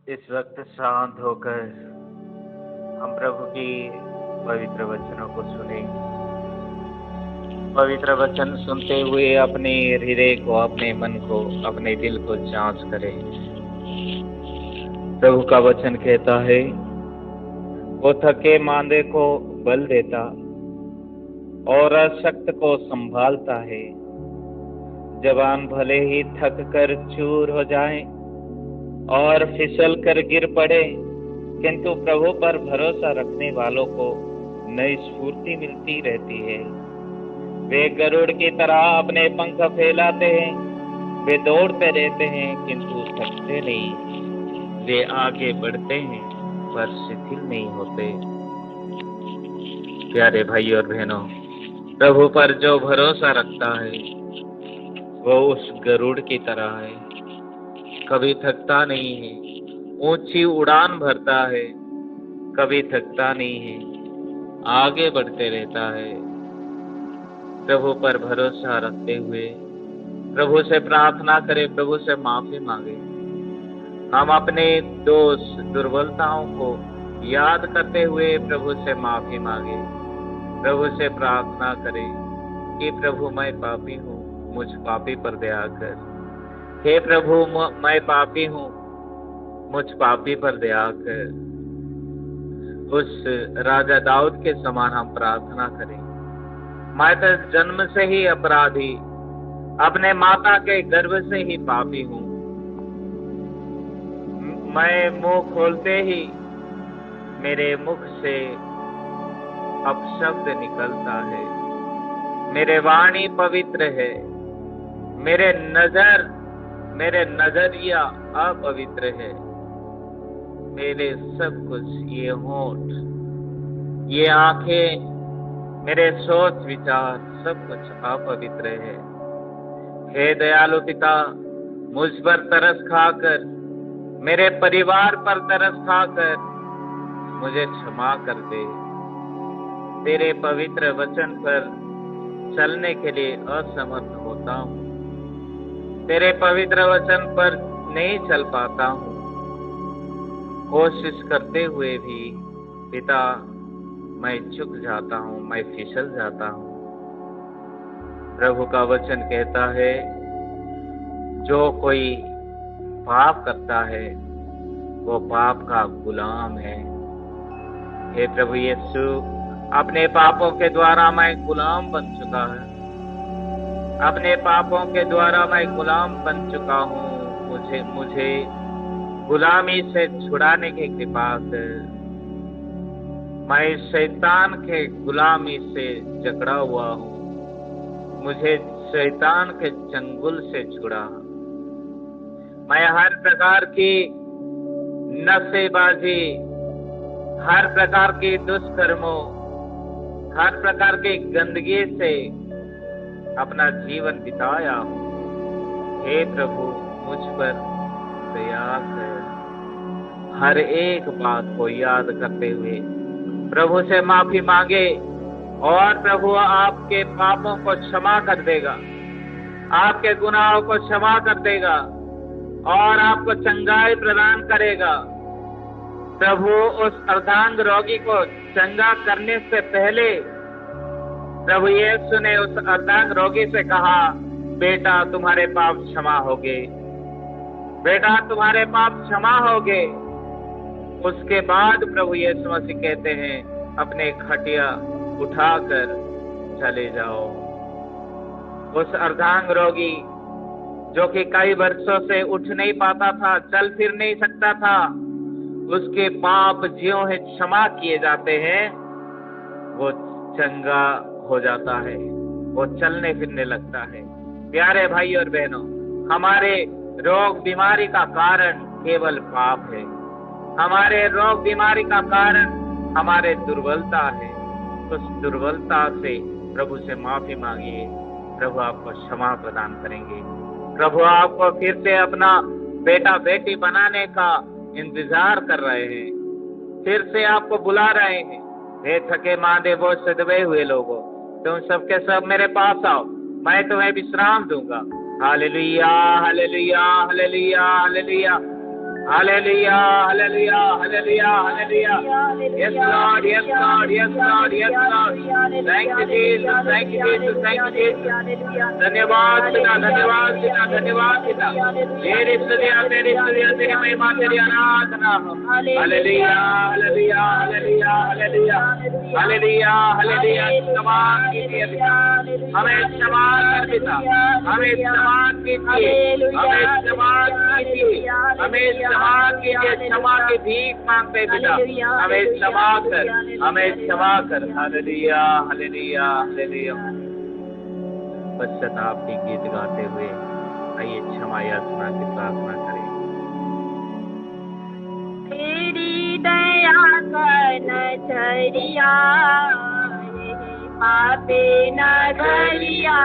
इस वक्त शांत होकर हम प्रभु की पवित्र वचनों को सुने। पवित्र वचन सुनते हुए अपने हृदय को, अपने मन को, अपने दिल को जांच करें। प्रभु का वचन कहता है, वो थके मांदे को बल देता और अशक्त को संभालता है। जवान भले ही थक कर चूर हो जाए और फिसल कर गिर पड़े, किंतु प्रभु पर भरोसा रखने वालों को नई स्फूर्ति मिलती रहती है। वे गरुड़ की तरह अपने पंख फैलाते हैं, वे दौड़ते रहते हैं किंतु थकते नहीं, वे आगे बढ़ते हैं पर शिथिल नहीं होते। प्यारे भाई और बहनों, प्रभु पर जो भरोसा रखता है वो उस गरुड़ की तरह है, कभी थकता नहीं है। ऊंची उड़ान भरता है, कभी थकता नहीं है, आगे बढ़ते रहता है। प्रभु पर भरोसा रखते हुए प्रभु से प्रार्थना करें, प्रभु से माफी मांगे। हम अपने दोष दुर्बलताओं को याद करते हुए प्रभु से माफी मांगे। प्रभु से प्रार्थना करें कि प्रभु मैं पापी हूँ, मुझ पापी पर दया कर। हे प्रभु मैं पापी हूँ, मुझ पापी पर दया कर। उस राजा दाऊद के समान हम प्रार्थना करें। मैं तो जन्म से ही अपराधी, अपने माता के गर्भ से ही पापी हूँ। मैं मुंह खोलते ही मेरे मुख से अपशब्द निकलता है। मेरे वाणी पवित्र है, मेरे नजरिया अपवित्र है। मेरे सब कुछ, ये होंठ, ये आंखें, मेरे सोच विचार सब कुछ अपवित्र है। हे दयालु पिता, मुझ पर तरस खाकर, मेरे परिवार पर तरस खाकर मुझे क्षमा कर दे। तेरे पवित्र वचन पर चलने के लिए असमर्थ होता हूँ, तेरे पवित्र वचन पर नहीं चल पाता हूँ। कोशिश करते हुए भी पिता मैं चूक जाता हूँ, मैं फिसल जाता हूँ। प्रभु का वचन कहता है, जो कोई पाप करता है वो पाप का गुलाम है। हे प्रभु यीशु, अपने पापों के द्वारा मैं गुलाम बन चुका है, अपने पापों के द्वारा मैं गुलाम बन चुका हूँ। मुझे गुलामी से छुड़ाने की कृपा कर। मैं शैतान के गुलामी से जकड़ा हुआ हूँ, मुझे शैतान के चंगुल से छुड़ा। मैं हर प्रकार की नशेबाजी, हर प्रकार के दुष्कर्मों, हर प्रकार की गंदगी से अपना जीवन बिताया हूँ। हे प्रभु मुझ पर दया कर। हर एक बात को याद करते हुए प्रभु से माफी मांगे और प्रभु आपके पापों को क्षमा कर देगा, आपके गुनाहों को क्षमा कर देगा और आपको चंगाई प्रदान करेगा। प्रभु उस अर्धांग रोगी को चंगा करने से पहले प्रभु यीशु ने उस अर्धांग रोगी से कहा, बेटा तुम्हारे पाप क्षमा हो गए, बेटा तुम्हारे पाप क्षमा हो गए। उसके बाद प्रभु यीशु मसीह कहते हैं, अपने खटिया उठाकर चले जाओ। उस अर्धांग रोगी जो कि कई वर्षों से उठ नहीं पाता था, चल फिर नहीं सकता था, उसके पाप ज्यों ही क्षमा किए जाते हैं, वो चंगा हो जाता है, वो चलने फिरने लगता है। प्यारे भाई और बहनों, हमारे रोग बीमारी का कारण केवल पाप है। हमारे रोग बीमारी का कारण हमारे दुर्बलता है। उस दुर्बलता से प्रभु से माफी मांगिए, प्रभु आपको क्षमा प्रदान करेंगे। प्रभु आपको फिर से अपना बेटा बेटी बनाने का इंतजार कर रहे हैं, फिर से आपको बुला रहे हैं। हे थके मांदे बोझ से दबे हुए लोगों, तुम सबके सब मेरे पास आओ, मैं तुम्हें विश्राम दूंगा। Hallelujah, hallelujah, hallelujah, hallelujah. Hallelujah, hallelujah, hallelujah, hallelujah. Yes, Lord, yes, Lord, yes, Lord, yes, Lord. Thank you, Jesus, thank you, Jesus, thank you, Jesus. धन्यवाद पिता, धन्यवाद पिता, धन्यवाद पिता। तेरी स्तुतियाँ, तेरी स्तुतियाँ, तेरी महिमा, तेरी आराधना हो। Hallelujah, hallelujah, hallelujah, hallelujah, hallelujah, hallelujah. क्षमा कीजिए पिता, हमें क्षमा कर पिता, हमें क्षमा कीजिए, हमें क्षमा कीजिए, हमें क्षमा कीजिए, क्षमा की भीख मांगते पिता, हमें क्षमा कर, हमें क्षमा कर। Hallelujah, hallelujah, hallelujah. पश्चाताप की गीत गाते हुए आइए क्षमा याचना की प्रार्थना करें। तेरी दया का नजरिया पापे नगरिया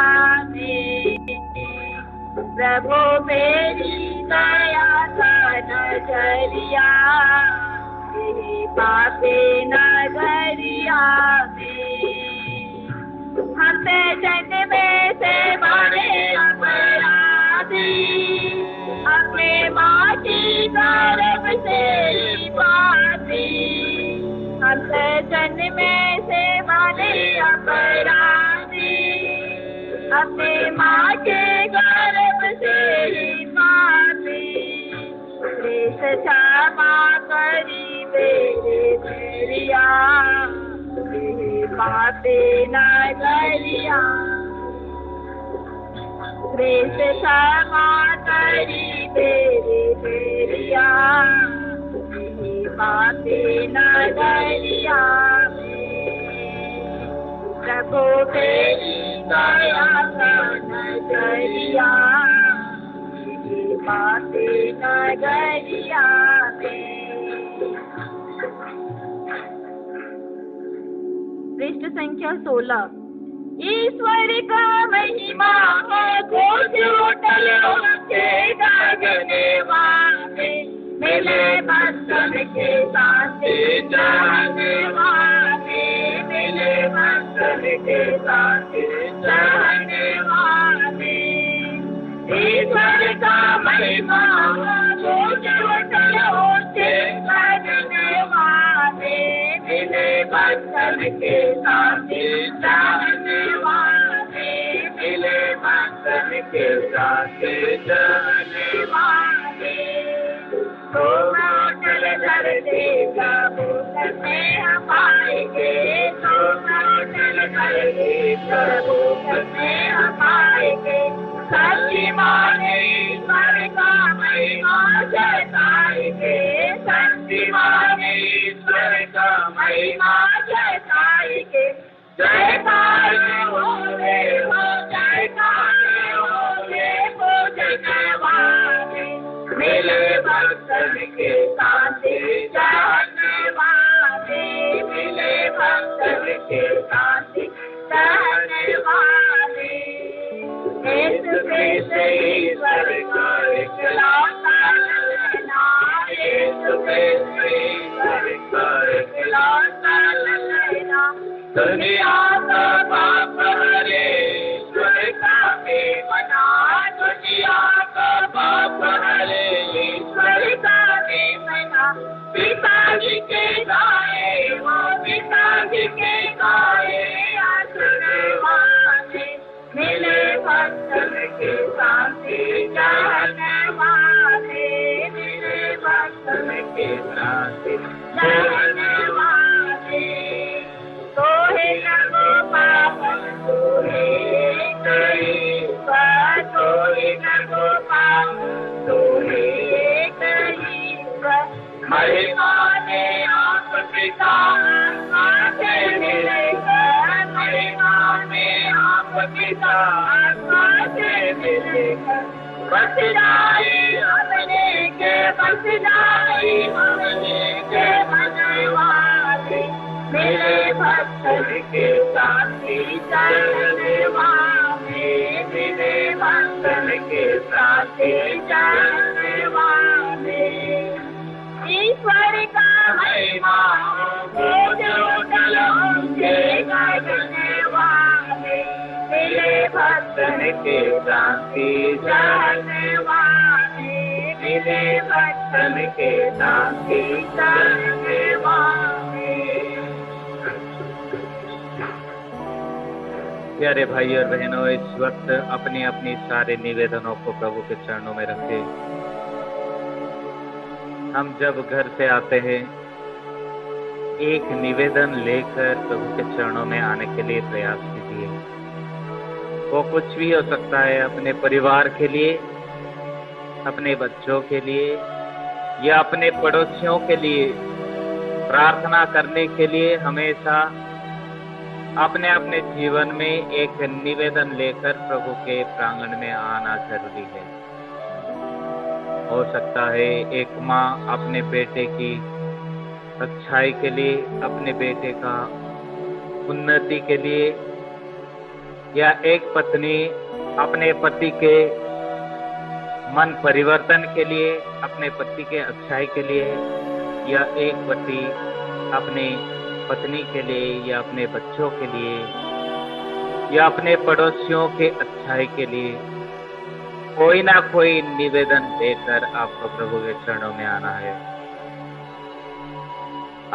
में, प्रभु मेरी दया का नजरिया पापे नगरिया में, हमसे जन्म से बड़े अपराधी, अपने माँ की गर्भ से पापी, हमसे जन्म से बड़े अपराधी, अपने माँ के गर्भ से पापी, देश क्षमा करी मेरे मेरिया पापे नगरिया, देश क्षमा करी मेरे मेरिया पापे नगरिया में, प्रभु तेरी दया का नजरिया पापे नगरिया में। पृष्ठ संख्या 16। ईश्वर का महिमा हो घोष उठल के गगनवा में, मिले बंधन के साथ जहनवा में, मिले बंधन के साथ जहनवा में, ईश्वर का महिमा हो घोष उठल के गगनवा में, मिले बंधन के साथ जहनवा में, मिले बंधन के साथ जहनवा में, तो चल धरती प्रभु करने पाएंगे, तो चल धरती प्रभु करने पाएंगे, सच्ची माने ईश्वर का महिमा जताएंगे, सच्ची माने ईश्वर का महिमा जताएंगे, जयकार होवे हो, जयकार होवे हो जनवाने, मिले भक्तन के साथ जहनवाने, मिले भक्तन के साथ जहनवाने, यीशु कृष्ण ईश्वर का इकलौता ललना, यीशु कृष्ण ईश्वर का इकलौता ललना, दुनिया का पाप हरे ईश्वर का बेमना, दुनिया का पाप हरे ईश्वर का बेमना, पिताजी के गाए वो पिताजी के गाए आसनवाने, मिले भक्तन के साथी जहनवाने, मिले भक्तन के साथी जहनवाने, तो है नगो पावन तो है कहीं पर, तो है नगो पावन तो है कहीं पर, महिमा ने आप पिता आत्मा मिलेकर, महिमा ने आप पिता आत्मा से मिलेकर, बस जाए हमने के, बस जाए हमने के बनवाले, मेरे भक्तन के साथी जहनवाने, मेरे भक्तन के साथी जहनवाने, ईश्वर का महिमा हो जो चलो के गगनवाने, मेरे भक्तन के साथी जहनवाने, मेरे वतन के दासी करने वाले। प्यारे भाई और बहनों, इस वक्त अपनी अपनी सारे निवेदनों को प्रभु के चरणों में रखें। हम जब घर से आते हैं, एक निवेदन लेकर प्रभु के चरणों में आने के लिए प्रयास कीजिए। वो कुछ भी हो सकता है, अपने परिवार के लिए, अपने बच्चों के लिए या अपने पड़ोसियों के लिए प्रार्थना करने के लिए हमेशा अपने अपने जीवन में एक निवेदन लेकर प्रभु के प्रांगण में आना जरूरी है। हो सकता है एक माँ अपने बेटे की अच्छाई के लिए, अपने बेटे का उन्नति के लिए, या एक पत्नी अपने पति के मन परिवर्तन के लिए, अपने पति के अच्छाई के लिए, या एक पति अपने पत्नी के लिए या अपने बच्चों के लिए या अपने पड़ोसियों के अच्छाई के लिए कोई ना कोई निवेदन देकर आपको प्रभु के चरणों में आना है।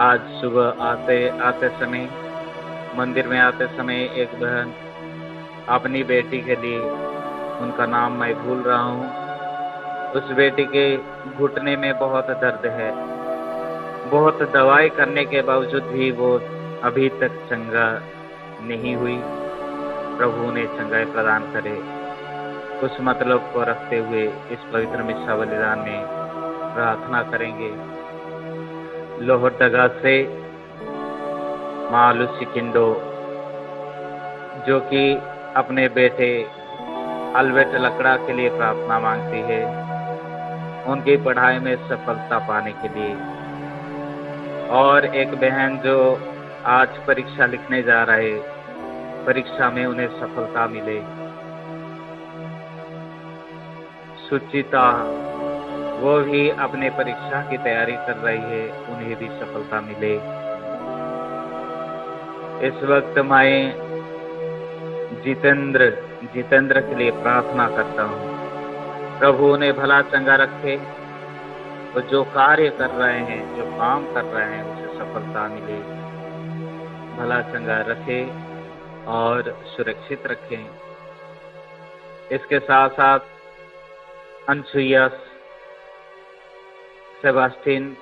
आज सुबह आते समय, मंदिर में आते समय एक बहन अपनी बेटी के लिए, उनका नाम मैं भूल रहा हूँ, उस बेटी के घुटने में बहुत दर्द है, बहुत दवाई करने के बावजूद भी वो अभी तक चंगा नहीं हुई। प्रभु उन्हें चंगाई प्रदान करे। उस मतलब को रखते हुए इस पवित्र मिस्सा बलिदान में प्रार्थना करेंगे। लोहरदगा से माँ लुसी किंडो, जो कि अपने बेटे अल्बर्ट लकड़ा के लिए प्रार्थना मांगती है, उनकी पढ़ाई में सफलता पाने के लिए। और एक बहन जो आज परीक्षा लिखने जा रहे, परीक्षा में उन्हें सफलता मिले। सुचिता, वो भी अपने परीक्षा की तैयारी कर रही है, उन्हें भी सफलता मिले। इस वक्त मैं जितेंद्र के लिए प्रार्थना करता हूँ। प्रभु उन्हें भला चंगा रखे, वो जो कार्य कर रहे हैं, जो काम कर रहे हैं, उसे सफलता मिले, भला चंगा रखे और सुरक्षित रखें। इसके साथ साथ अनसुईया, सेबास्टिन,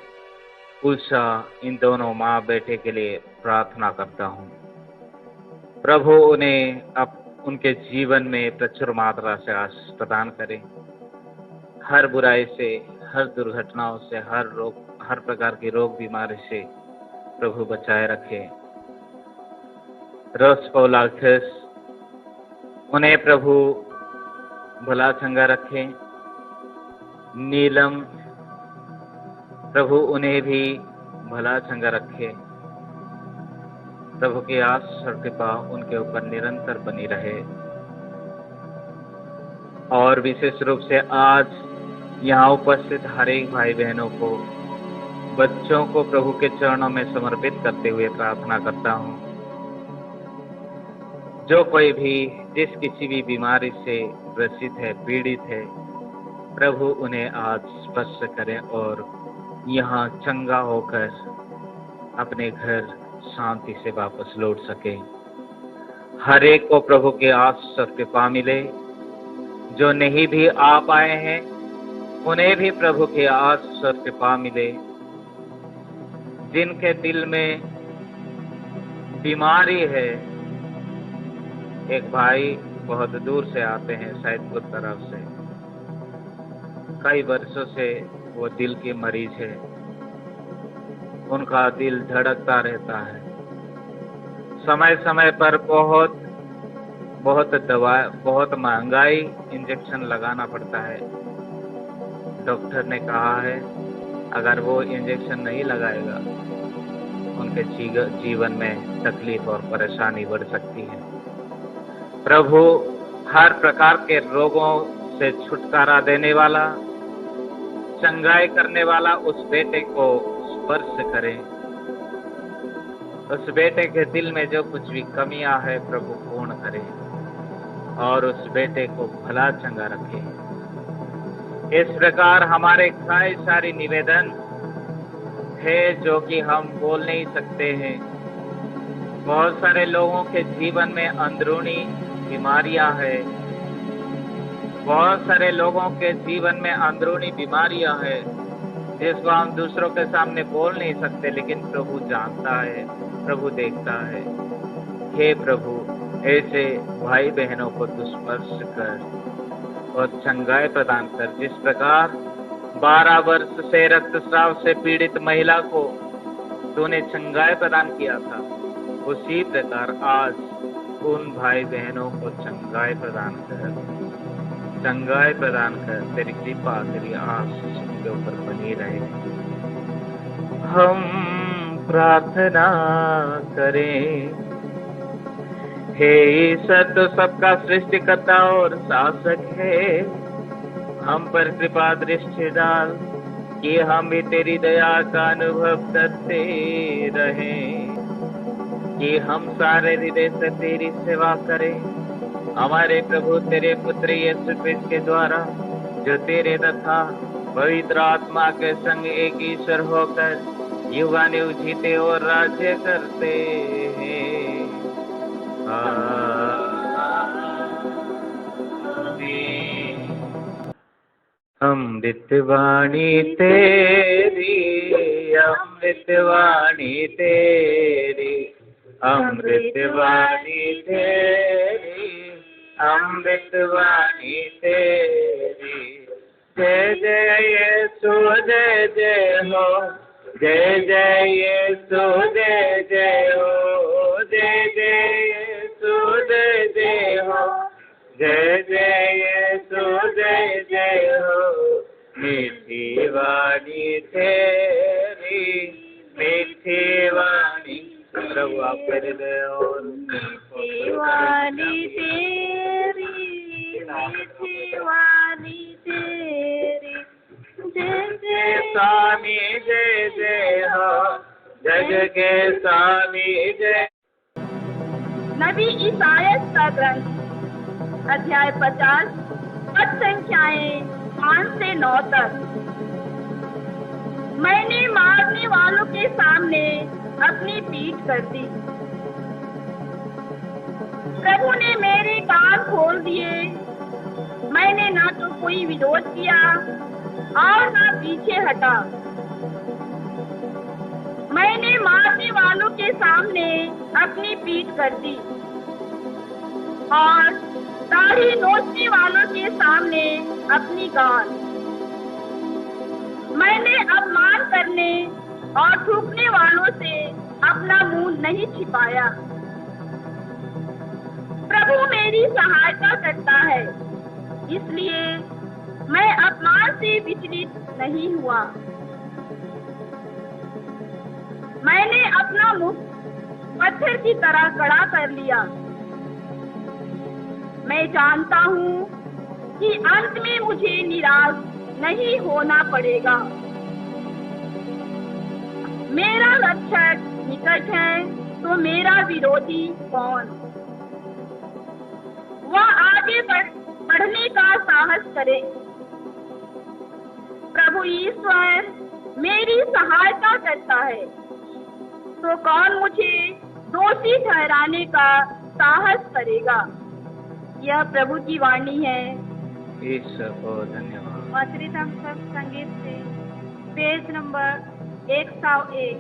उषा, इन दोनों माँ बेटे के लिए प्रार्थना करता हूँ। प्रभु उन्हें अब उनके जीवन में प्रचुर मात्रा से आशीष प्रदान करें। हर बुराई से, हर दुर्घटनाओं से, हर प्रकार की रोग बीमारी से प्रभु बचाए रखे। रोस पौलार्थस, उन्हें प्रभु भला चंगा रखे। नीलम, प्रभु उन्हें भी भला चंगा रखे। प्रभु की आशीष और कृपा उनके ऊपर निरंतर बनी रहे। और विशेष रूप से आज यहाँ उपस्थित हर एक भाई बहनों को, बच्चों को प्रभु के चरणों में समर्पित करते हुए प्रार्थना करता हूँ। जो कोई भी जिस किसी भी बीमारी से ग्रसित है, पीड़ित है, प्रभु उन्हें आज स्पर्श करें और यहाँ चंगा होकर अपने घर शांति से वापस लौट सके। हर एक को प्रभु के आशीष और कृपा मिले। जो नहीं भी आ पाए हैं, उन्हें भी प्रभु के आशीष और कृपा मिले। जिनके दिल में बीमारी है, एक भाई बहुत दूर से आते हैं, सैदपुर तरफ से, कई वर्षों से वो दिल के मरीज है। उनका दिल धड़कता रहता है। समय समय पर बहुत दवा, बहुत महंगाई इंजेक्शन लगाना पड़ता है। डॉक्टर ने कहा है अगर वो इंजेक्शन नहीं लगाएगा, उनके जीवन में तकलीफ और परेशानी बढ़ सकती है। प्रभु हर प्रकार के रोगों से छुटकारा देने वाला, चंगाई करने वाला उस बेटे को स्पर्श करें। उस बेटे के दिल में जो कुछ भी कमियां है, प्रभु पूर्ण करें और उस बेटे को भला चंगा रखे। इस प्रकार हमारे कई सारे निवेदन है जो कि हम बोल नहीं सकते हैं। बहुत सारे लोगों के जीवन में अंदरूनी बीमारियां हैं। बहुत सारे लोगों के जीवन में अंदरूनी बीमारियां हैं जिसको हम दूसरों के सामने बोल नहीं सकते, लेकिन प्रभु जानता है, प्रभु देखता है। हे प्रभु, ऐसे भाई बहनों को तू स्पर्श कर और चंगाई प्रदान कर। जिस प्रकार 12 वर्ष से रक्तस्राव से पीड़ित महिला को तूने चंगाई प्रदान किया था, उसी प्रकार आज उन भाई बहनों को चंगाई प्रदान कर, चंगाई प्रदान कर। तेरी कृपा, तेरी आशीष उनके ऊपर बनी रहे। हम प्रार्थना करें। हे ईश्वर, तो सबका सृष्टिकर्ता और शासक है, हम पर कृपा दृष्टि डाल कि हम भी तेरी दया का अनुभव करते रहें, कि हम सारे हृदय से तेरी सेवा करें। हमारे प्रभु तेरे पुत्र यीशु क्रिस्त के द्वारा, जो तेरे तथा पवित्र आत्मा के संग एक ईश्वर होकर युगानुयुग जीते और राज्य करते हैं। अमृतवाणी तेरी, अमृतवाणी तेरी, अमृतवाणी तेरी, अमृतवाणी तेरी। जय जय यीशु, जय जय हो, जय जय यीशु, जय जय हो, जय जय यीशु, जय जय हो, जय जय यीशु, जय जय हो। मीठी वाणी तेरी, मीठी वाणी, प्रभु आप हृदय और मीठी वाणी तेरी, मीठी वाणी तेरी। जय जय स्वामी, जय जय हो, जग के स्वामी जय। नबी ईसायाह का ग्रंथ अध्याय 50 पद संख्याएं 5 से 9 तक। मैंने मारने वालों के सामने अपनी पीठ कर दी। प्रभु ने मेरे कान खोल दिए। मैंने ना तो कोई विरोध किया और ना पीछे हटा। मैंने मारने वालों के सामने अपनी पीठ कर दी और दाढ़ी नोचने वालों के सामने अपनी गाल। मैंने अपमान करने और थूकने वालों से अपना मुंह नहीं छिपाया। प्रभु मेरी सहायता करता है, इसलिए मैं अपमान से विचलित नहीं हुआ। मैंने अपना मुख पत्थर की तरह कड़ा कर लिया। मैं जानता हूँ कि अंत में मुझे निराश नहीं होना पड़ेगा। मेरा रक्षक निकट है, तो मेरा विरोधी कौन? वह आगे बढ़ने का साहस करे। प्रभु ईश्वर मेरी सहायता करता है, तो कौन मुझे दोषी ठहराने का साहस करेगा? यह प्रभु की वाणी है। ईश्वर को धन्यवाद। मधुरित हम सब संगीत से पेज नंबर 101।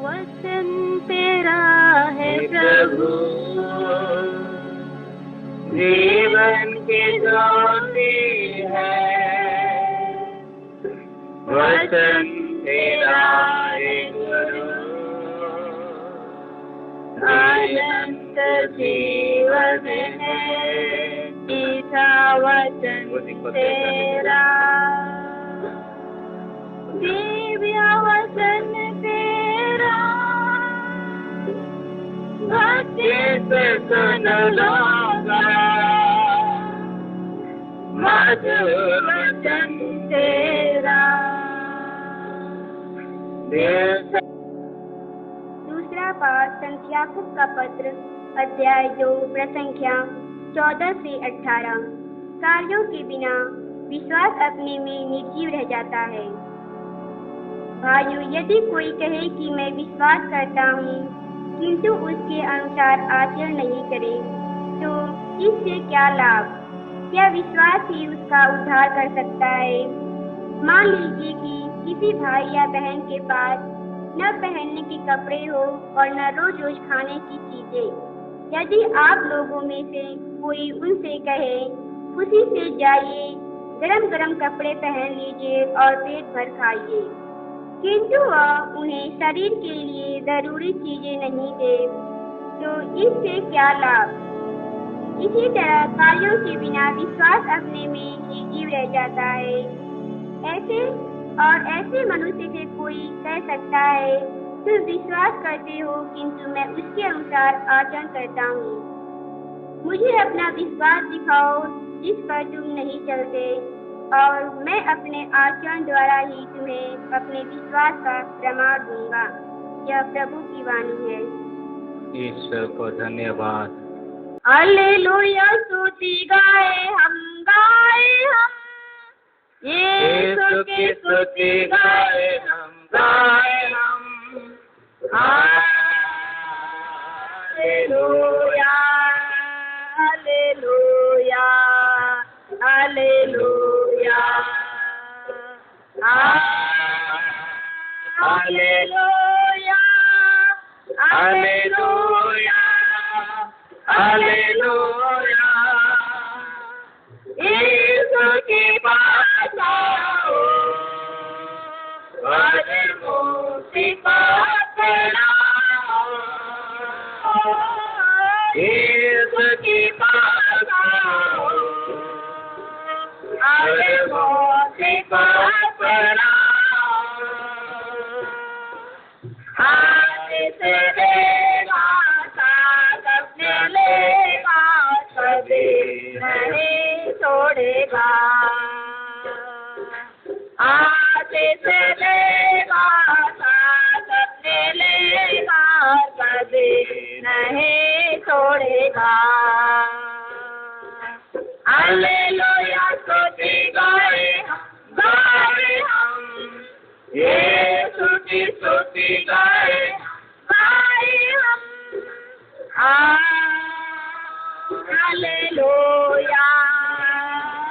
वचन तेरा है प्रभु, जीवन की ज्योति है। वचन तेरा है गुरु, अनंत जीवन है। मीठा वचन तेरा, दिव्य वचन तेरा। भक्ति से सुन लोगा, मधुर वचन तेरा। दूसरा पाठ संख्याकुब का पत्र अध्याय 2 संख्या 14 से 18। कार्यों के बिना विश्वास अपने में निर्जीव रह जाता है। भाइयों, यदि कोई कहे कि मैं विश्वास करता हूँ किंतु उसके अनुसार आचरण नहीं करे, तो इससे क्या लाभ? क्या विश्वास ही उसका उद्धार कर सकता है? मान लीजिए कि किसी भाई या बहन के पास न पहनने के कपड़े हो और न रोज रोज खाने की चीजें। यदि आप लोगों में से कोई उनसे कहे, खुशी से जाइए, गरम गरम कपड़े पहन लीजिए और पेट भर खाइए, किंतु वह उन्हें शरीर के लिए जरूरी चीजें नहीं दे, तो इससे क्या लाभ? इसी तरह कार्यों के बिना विश्वास अपने में निर्जीव रह जाता है। ऐसे मनुष्य से कोई कह सकता है, तुम विश्वास करते हो किंतु मैं उसके अनुसार आचरण करता हूँ। मुझे अपना विश्वास दिखाओ जिस पर तुम नहीं चलते, और मैं अपने आचरण द्वारा ही तुम्हें अपने विश्वास का प्रमाण दूंगा। यह प्रभु की वाणी है। ईश्वर को धन्यवाद। हालेलुया, स्तुति गाए हम यीशु की स्तुति गाए हम hallelujah, hallelujah, hallelujah, hallelujah, hallelujah, hallelujah. Yeshu के पास आओ, आज मुक्ति पाओ। यीशु के पास आओ, आज मुक्ति पाओ। हाथ से लेगा, साथ अपने लेगा, कभी नहीं छोड़ेगा। हाथ से लेगा, साथ अपने लेगा, कभी नहीं छोड़ेगा। हालेलुया, स्तुति गाए हम, यीशु की स्तुति गाए हम। Hallelujah,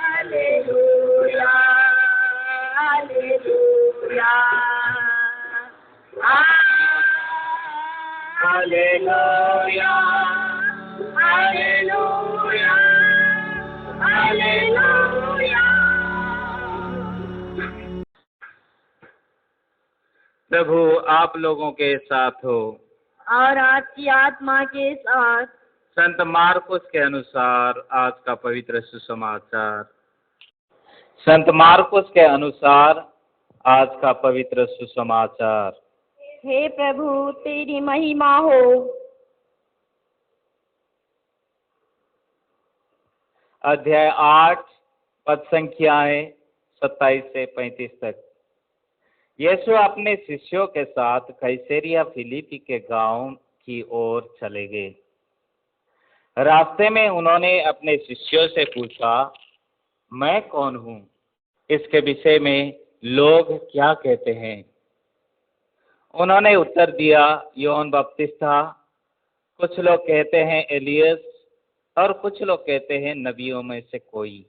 hallelujah, hallelujah, hallelujah, hallelujah, hallelujah. प्रभु आप लोगों के साथ हो और आपकी आत्मा के साथ। संत मार्कुस के अनुसार आज का पवित्र सुसमाचार। संत मार्कुस के अनुसार आज का पवित्र सुसमाचार। हे प्रभु, तेरी महिमा हो। अध्याय 8 पद संख्याएं 27 से 35 तक। यीशु अपने शिष्यों के साथ कैसरिया फिलिप्पी के गांव की ओर चले गए। रास्ते में उन्होंने अपने शिष्यों से पूछा, मैं कौन हूँ? इसके विषय में लोग क्या कहते हैं? उन्होंने उत्तर दिया, यूहन्ना बपतिस्ता, कुछ लोग कहते हैं एलियस, और कुछ लोग कहते हैं नबियों में से कोई।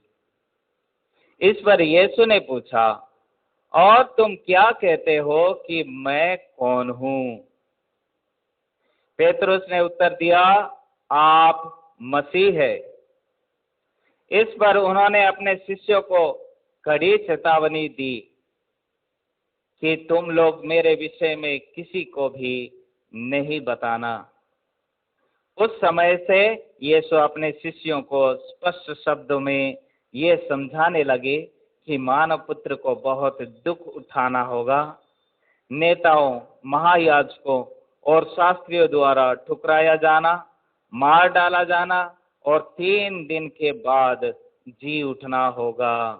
इस पर यीशु ने पूछा, और तुम क्या कहते हो कि मैं कौन हूँ? पेतरुस ने उत्तर दिया, आप मसीह है। इस पर उन्होंने अपने शिष्यों को कड़ी चेतावनी दी कि तुम लोग मेरे विषय में किसी को भी नहीं बताना। उस समय से यीशु अपने शिष्यों को स्पष्ट शब्दों में ये समझाने लगे कि मानव पुत्र को बहुत दुख उठाना होगा, नेताओं, महायाजकों और शास्त्रियों द्वारा ठुकराया जाना, मार डाला जाना और 3 दिन के बाद जी उठना होगा।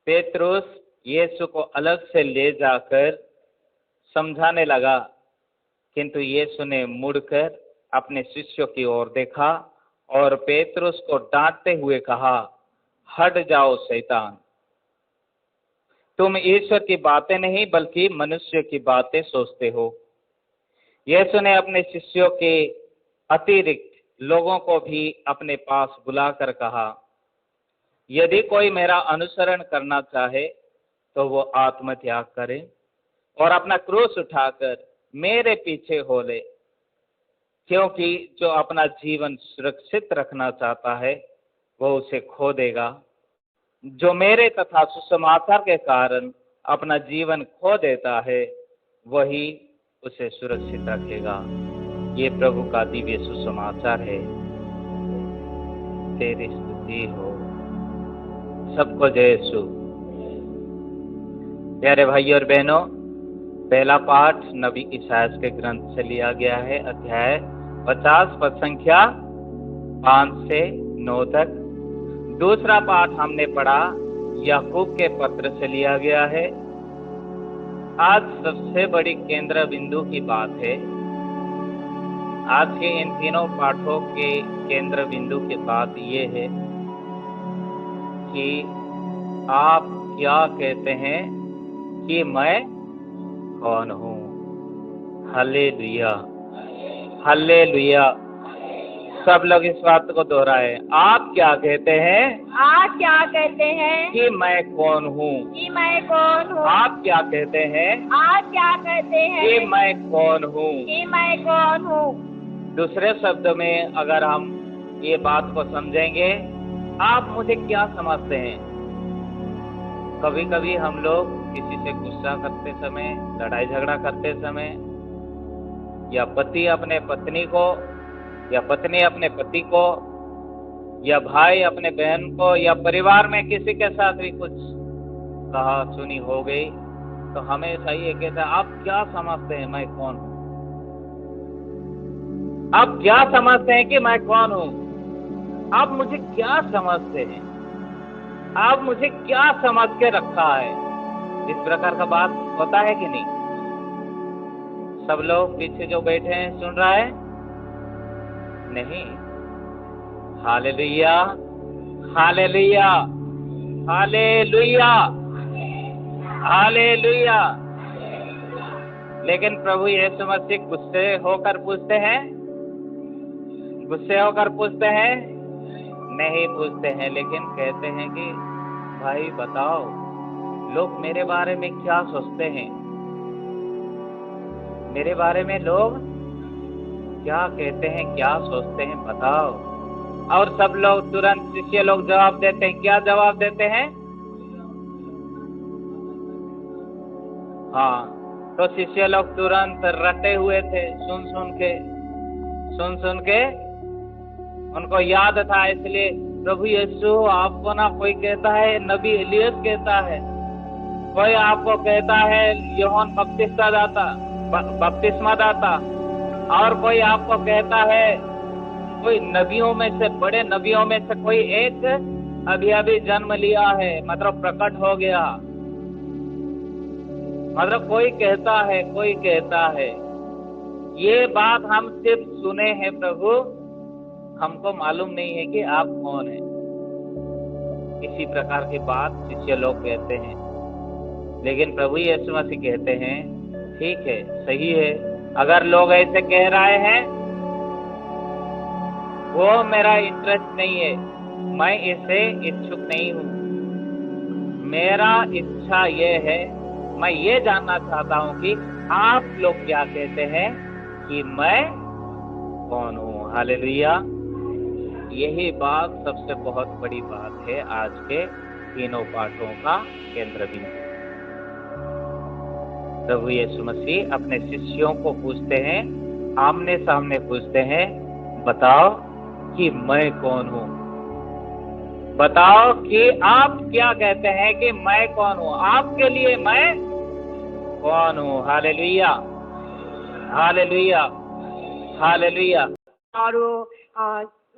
पेतरुस यीशु को अलग से ले जाकर समझाने लगा, किंतु यीशु ने मुड़कर अपने शिष्यों की ओर देखा और पेतरुस को डांटते हुए कहा, हट जाओ शैतान, तुम ईश्वर की बातें नहीं बल्कि मनुष्य की बातें सोचते हो। यीशु ने अपने शिष्यों के अतिरिक्त लोगों को भी अपने पास बुलाकर कहा, यदि कोई मेरा अनुसरण करना चाहे तो वो आत्मत्याग करे और अपना क्रूस उठाकर मेरे पीछे हो ले, क्योंकि जो अपना जीवन सुरक्षित रखना चाहता है वो उसे खो देगा। जो मेरे तथा सुसमाचार के कारण अपना जीवन खो देता है वही उसे सुरक्षित रखेगा। ये प्रभु का दिव्य सुसमाचार है। तेरी स्तुति हो। सबको जय यीशु। प्यारे भाई और बहनों, पहला पाठ नबी इसायास के ग्रंथ से लिया गया है, अध्याय 50 पद संख्या 5 से 9 तक। दूसरा पाठ हमने पढ़ा याकूब के पत्र से लिया गया है। आज सबसे बड़ी केंद्र बिंदु की बात है। आज के इन तीनों पाठों के केंद्र बिंदु की बात ये है कि आप क्या कहते हैं कि मैं कौन हूँ। Hallelujah, hallelujah. सब लोग इस बात को दोहराए। आप क्या कहते हैं? आप क्या कहते हैं कि मैं कौन हूँ? कि मैं कौन हूँ? आप क्या कहते हैं? आप क्या कहते हैं कि मैं कौन हूँ? कि मैं कौन हूँ? दूसरे शब्द में अगर हम ये बात को समझेंगे, आप मुझे क्या समझते हैं? कभी कभी हम लोग किसी से गुस्सा करते समय, लड़ाई झगड़ा करते समय, या पति अपने पत्नी को, या पत्नी अपने पति को, या भाई अपने बहन को, या परिवार में किसी के साथ भी कुछ कहा सुनी हो गई, तो हमेशा ये कहता है, आप क्या समझते हैं मैं कौन हूँ? आप क्या समझते हैं कि मैं कौन हूँ? आप मुझे क्या समझते हैं? आप मुझे क्या समझ के रखा है? इस प्रकार का बात होता है कि नहीं? सब लोग पीछे जो बैठे हैं सुन रहा है? नहीं। Hallelujah, hallelujah, hallelujah, hallelujah. लेकिन प्रभु यीशु मसीह गुस्से होकर पूछते हैं? गुस्से होकर पूछते हैं? नहीं पूछते हैं, लेकिन कहते हैं कि भाई बताओ, लोग मेरे बारे में क्या सोचते हैं? मेरे बारे में लोग क्या कहते हैं, क्या सोचते हैं, बताओ। और सब लोग तुरंत शिष्य लोग जवाब देते हैं। क्या जवाब देते हैं? हाँ, तो शिष्य लोग तुरंत रटे हुए थे, सुन सुन के उनको याद था। इसलिए प्रभु यीशु, आपको ना कोई कहता है नबी एलियस कहता है, कोई आपको कहता है यूहन्ना बपतिस्मा दाता, और कोई आपको कहता है कोई नबियों में से, बड़े नबियों में से कोई एक अभी जन्म लिया है, मतलब प्रकट हो गया। मतलब कोई कहता है। ये बात हम सिर्फ सुने हैं प्रभु, हमको मालूम नहीं है कि आप कौन हैं। इसी प्रकार की बात शिष्य लोग कहते हैं। लेकिन प्रभु यीशु मसीह कहते हैं, ठीक है, सही है, अगर लोग ऐसे कह रहे हैं, वो मेरा इंटरेस्ट नहीं है, मैं इससे इच्छुक नहीं हूँ। मेरा इच्छा ये है, मैं ये जानना चाहता हूँ कि आप लोग क्या कहते हैं कि मैं कौन हूँ। हालेलुया। यही बात सबसे बहुत बड़ी बात है आज के तीनों पाठों का केंद्र बिंदु। प्रभु यीशु मसीह अपने शिष्यों को पूछते हैं, आमने सामने पूछते हैं, बताओ कि मैं कौन हूँ? बताओ कि आप क्या कहते हैं कि मैं कौन हूँ? आपके लिए मैं कौन हूँ? Hallelujah, hallelujah, hallelujah. और वो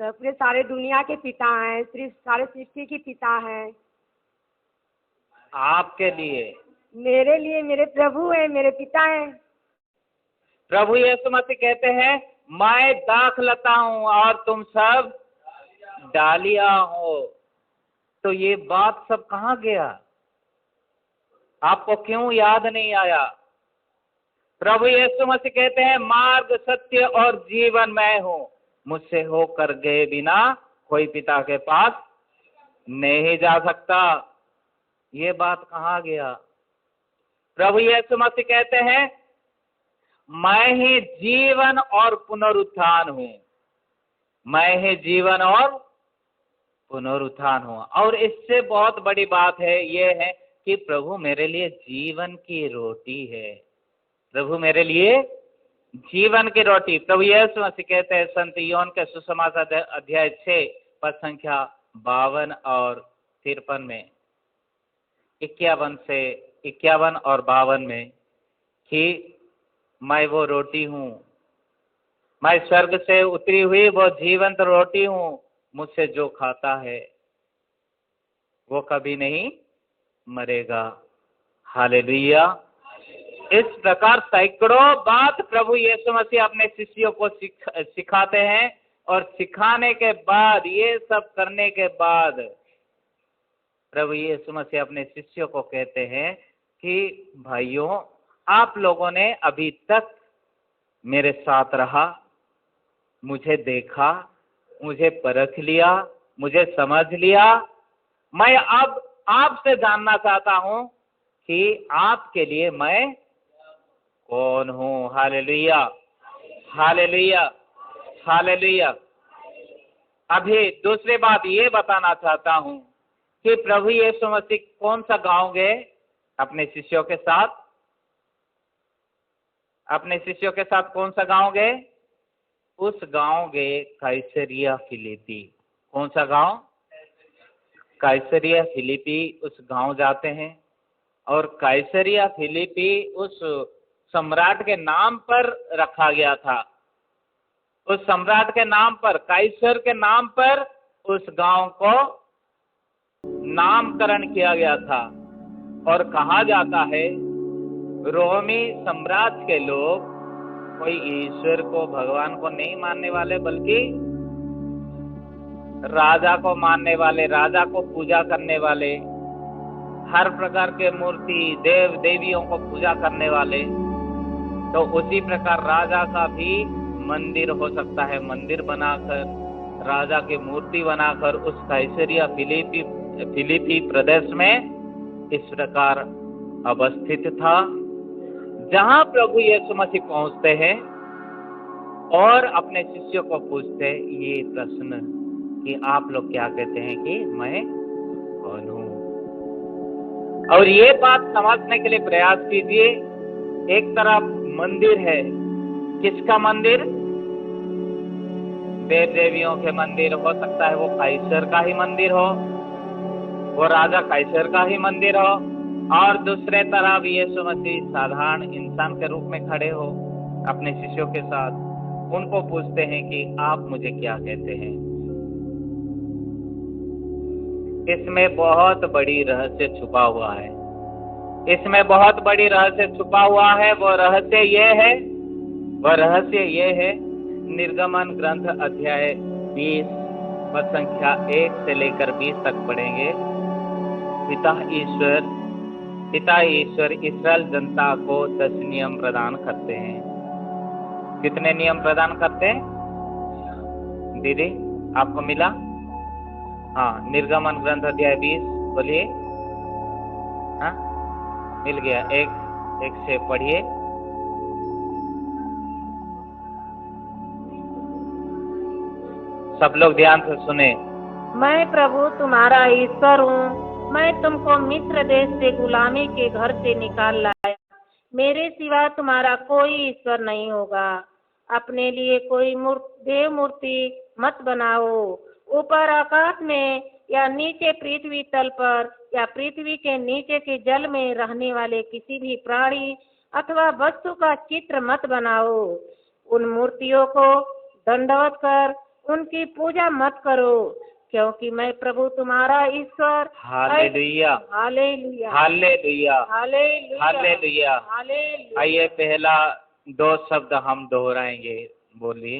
पूरे सारे दुनिया के पिता हैं, सिर्फ सारे सृष्टि के पिता हैं। आपके लिए, मेरे लिए मेरे प्रभु हैं, मेरे पिता हैं। प्रभु यीशु मसीह कहते हैं, मैं दाखलता हूँ और तुम सब डालियां हो। तो ये बात सब कहाँ गया? आपको क्यों याद नहीं आया? प्रभु यीशु मसीह कहते हैं, मार्ग, सत्य और जीवन मैं हूं, मुझसे होकर गए बिना कोई पिता के पास नहीं जा सकता। ये बात कहाँ गया? प्रभु यीशु मसीह कहते हैं, मैं ही जीवन और पुनरुत्थान हूं, मैं ही जीवन और पुनरुत्थान हूं। और इससे बहुत बड़ी बात है, ये है कि प्रभु मेरे लिए जीवन की रोटी है। प्रभु मेरे लिए जीवन की रोटी। प्रभु यीशु मसीह कहते हैं संत योहन के सुसमाचार अध्याय 6 पद संख्या 52 और 53 में, 51 और 52 में, कि मैं वो रोटी हूँ, मैं स्वर्ग से उतरी हुई वो जीवंत रोटी हूँ, मुझसे जो खाता है वो कभी नहीं मरेगा। हालेलुया। इस प्रकार सैकड़ों बात प्रभु यीशु मसीह अपने शिष्यों को सिखाते हैं, और सिखाने के बाद, ये सब करने के बाद, प्रभु यीशु मसीह अपने शिष्यों को कहते हैं कि भाइयों, आप लोगों ने अभी तक मेरे साथ रहा, मुझे देखा, मुझे परख लिया, मुझे समझ लिया। मैं अब आपसे जानना चाहता हूं कि आपके लिए मैं कौन हूं। Hallelujah, hallelujah, hallelujah. अभी दूसरी बात ये बताना चाहता हूं कि प्रभु यीशु मसीह कौन सा गांव गए अपने शिष्यों के साथ? अपने शिष्यों के साथ कौन सा गांव गए? उस गांव गए कैसरिया फिलिपी। कौन सा गांव? कैसरिया फिलिपी। उस गांव जाते हैं, और कैसरिया फिलिपी उस सम्राट के नाम पर रखा गया था। उस सम्राट के नाम पर, कैसर के नाम पर उस गांव को नामकरण किया गया था। और कहा जाता है, रोमी साम्राज्य के लोग कोई ईश्वर को, भगवान को नहीं मानने वाले, बल्कि राजा को मानने वाले, राजा को पूजा करने वाले, हर प्रकार के मूर्ति, देव देवियों को पूजा करने वाले, तो उसी प्रकार राजा का भी मंदिर हो सकता है। मंदिर बनाकर, राजा की मूर्ति बनाकर उस कैसरिया फिलिपी प्रदेश में इस प्रकार अवस्थित था, जहां प्रभु यीशु मसीह पहुंचते हैं और अपने शिष्यों को पूछते हैं ये प्रश्न कि आप लोग क्या कहते हैं कि मैं कौन हूं? और ये बात समझने के लिए प्रयास कीजिए। एक तरफ मंदिर है, किसका मंदिर? देव देवियों के मंदिर। हो सकता है वो कैसर का ही मंदिर हो, वो राजा कैसर का ही मंदिर हो। और दूसरे तरफ यीशु मसीह साधारण इंसान के रूप में खड़े हो अपने शिष्यों के साथ। उनको पूछते हैं कि आप मुझे क्या कहते हैं? इसमें बहुत बड़ी रहस्य छुपा हुआ है। इसमें बहुत बड़ी रहस्य छुपा हुआ है। वो रहस्य ये है, निर्गमन ग्रंथ अध्याय 20 पद संख्या 1 से लेकर 20 तक पढ़ेंगे। पिता ईश्वर इस्राएल जनता को 10 नियम प्रदान करते हैं। कितने नियम प्रदान करते हैं दीदी? आपको मिला? हाँ, निर्गमन ग्रंथ अध्याय 20, बोलिए। हाँ, मिल गया। एक से पढ़िए। सब लोग ध्यान से सुने। मैं प्रभु तुम्हारा ईश्वर हूँ। मैं तुमको मिस्र देश से गुलामी के घर से निकाल लाया। मेरे सिवा तुम्हारा कोई ईश्वर नहीं होगा। अपने लिए कोई देव मूर्ति मत बनाओ। ऊपर आकाश में या नीचे पृथ्वी तल पर या पृथ्वी के नीचे के जल में रहने वाले किसी भी प्राणी अथवा वस्तु का चित्र मत बनाओ। उन मूर्तियों को दंडवत कर उनकी पूजा मत करो, क्योंकि मैं प्रभु तुम्हारा ईश्वर। Hallelujah, hallelujah, hallelujah, hallelujah, hallelujah. Hallelujah. आइए पहला 2 शब्द हम दोहराएंगे। बोलिए।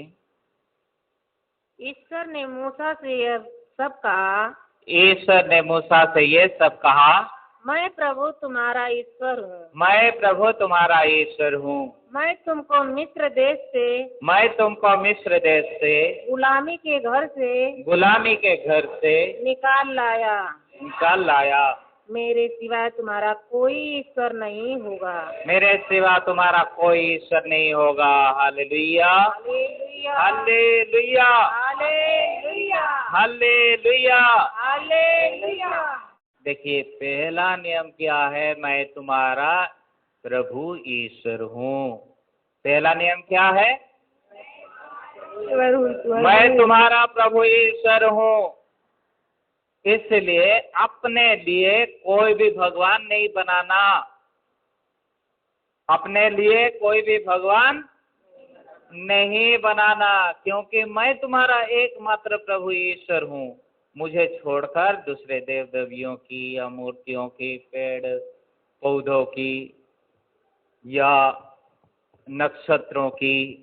ईश्वर ने मूसा से यह सब कहा। ईश्वर ने मूसा से ये सब कहा, मैं प्रभु तुम्हारा ईश्वर हूँ। मैं प्रभु तुम्हारा ईश्वर हूँ। मैं तुमको मिस्र देश से गुलामी के घर से निकाल लाया। मेरे सिवाय तुम्हारा कोई ईश्वर नहीं होगा। मेरे सिवा तुम्हारा कोई ईश्वर नहीं होगा। Hallelujah, hallelujah, hallelujah, hallelujah, hallelujah. Hallelujah. देखिए, पहला नियम क्या है? मैं तुम्हारा प्रभु ईश्वर हूँ। पहला नियम क्या है? मैं तुम्हारा प्रभु ईश्वर हूँ। इसलिए अपने लिए कोई भी भगवान नहीं बनाना। अपने लिए कोई भी भगवान नहीं बनाना, क्योंकि मैं तुम्हारा एकमात्र प्रभु ईश्वर हूँ। मुझे छोड़कर दूसरे देव देवियों की या मूर्तियों की, पेड़ पौधों की या नक्षत्रों की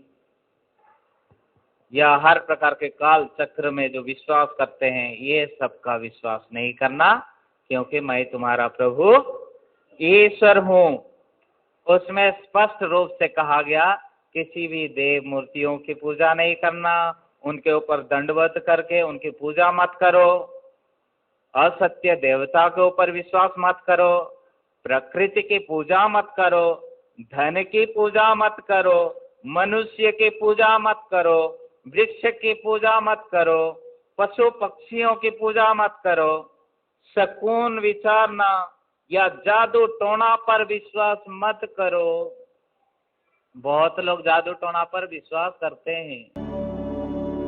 या हर प्रकार के काल चक्र में जो विश्वास करते हैं, ये सब का विश्वास नहीं करना, क्योंकि मैं तुम्हारा प्रभु ईश्वर हूँ। उसमें स्पष्ट रूप से कहा गया, किसी भी देव मूर्तियों की पूजा नहीं करना, उनके ऊपर दंडवत करके उनकी पूजा मत करो, असत्य देवता के ऊपर विश्वास मत करो, प्रकृति की पूजा मत करो, धन की पूजा मत करो, मनुष्य की पूजा मत करो, वृक्ष की पूजा मत करो, पशु पक्षियों की पूजा मत करो, शकुन विचारना या जादू टोना पर विश्वास मत करो। बहुत लोग जादू टोना पर विश्वास करते हैं।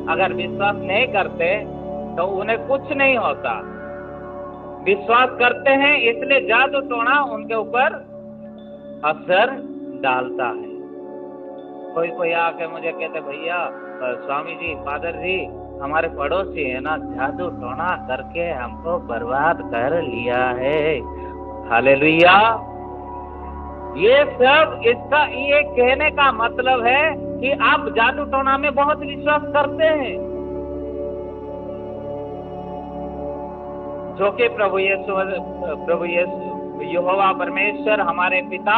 अगर विश्वास नहीं करते तो उन्हें कुछ नहीं होता। विश्वास करते हैं इसलिए जादू टोना उनके ऊपर असर डालता है। कोई आके मुझे कहते, भैया स्वामी जी, फादर जी, हमारे पड़ोसी है ना, जादू टोना करके हमको बर्बाद कर लिया है। हालेलुया। ये सब इसका ये कहने का मतलब है कि आप जादू टोना में बहुत विश्वास करते हैं, जो कि प्रभु यीशु यहोवा परमेश्वर हमारे पिता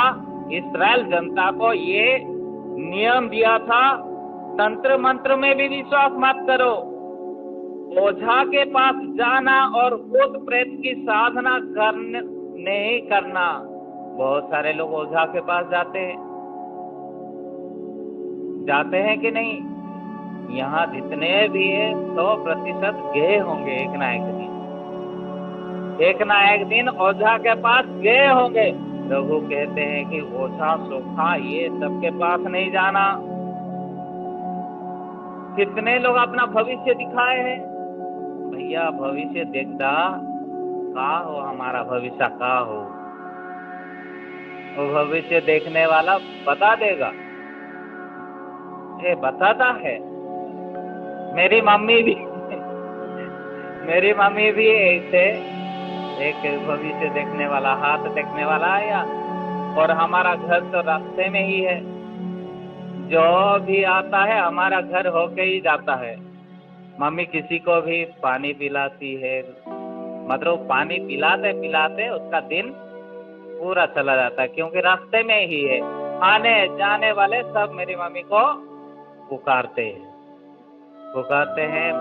इस्राएल जनता को ये नियम दिया था, तंत्र मंत्र में भी विश्वास मत करो, ओझा के पास जाना और भूत प्रेत की साधना नहीं करना। बहुत सारे लोग ओझा के पास जाते हैं कि नहीं? यहाँ जितने भी है 100% गए होंगे एक ना एक दिन ओझा के पास गए होंगे। प्रभु कहते हैं कि ओझा सोखा ये सबके पास नहीं जाना। कितने लोग अपना भविष्य दिखाए हैं? भैया भविष्य देखता का हो, हमारा भविष्य का हो, वो भविष्य देखने वाला बता देगा। ये बताता है। मेरी मम्मी भी ऐसे एक भविष्य देखने वाला, हाथ देखने वाला आया, और हमारा घर तो रास्ते में ही है। जो भी आता है हमारा घर होके ही जाता है। मम्मी किसी को भी पानी पिलाती है, मतलब पानी पिलाते पिलाते उसका दिन पूरा चला जाता है, क्योंकि रास्ते में ही है। आने जाने वाले सब मेरी मम्मी को पुकारते हैं,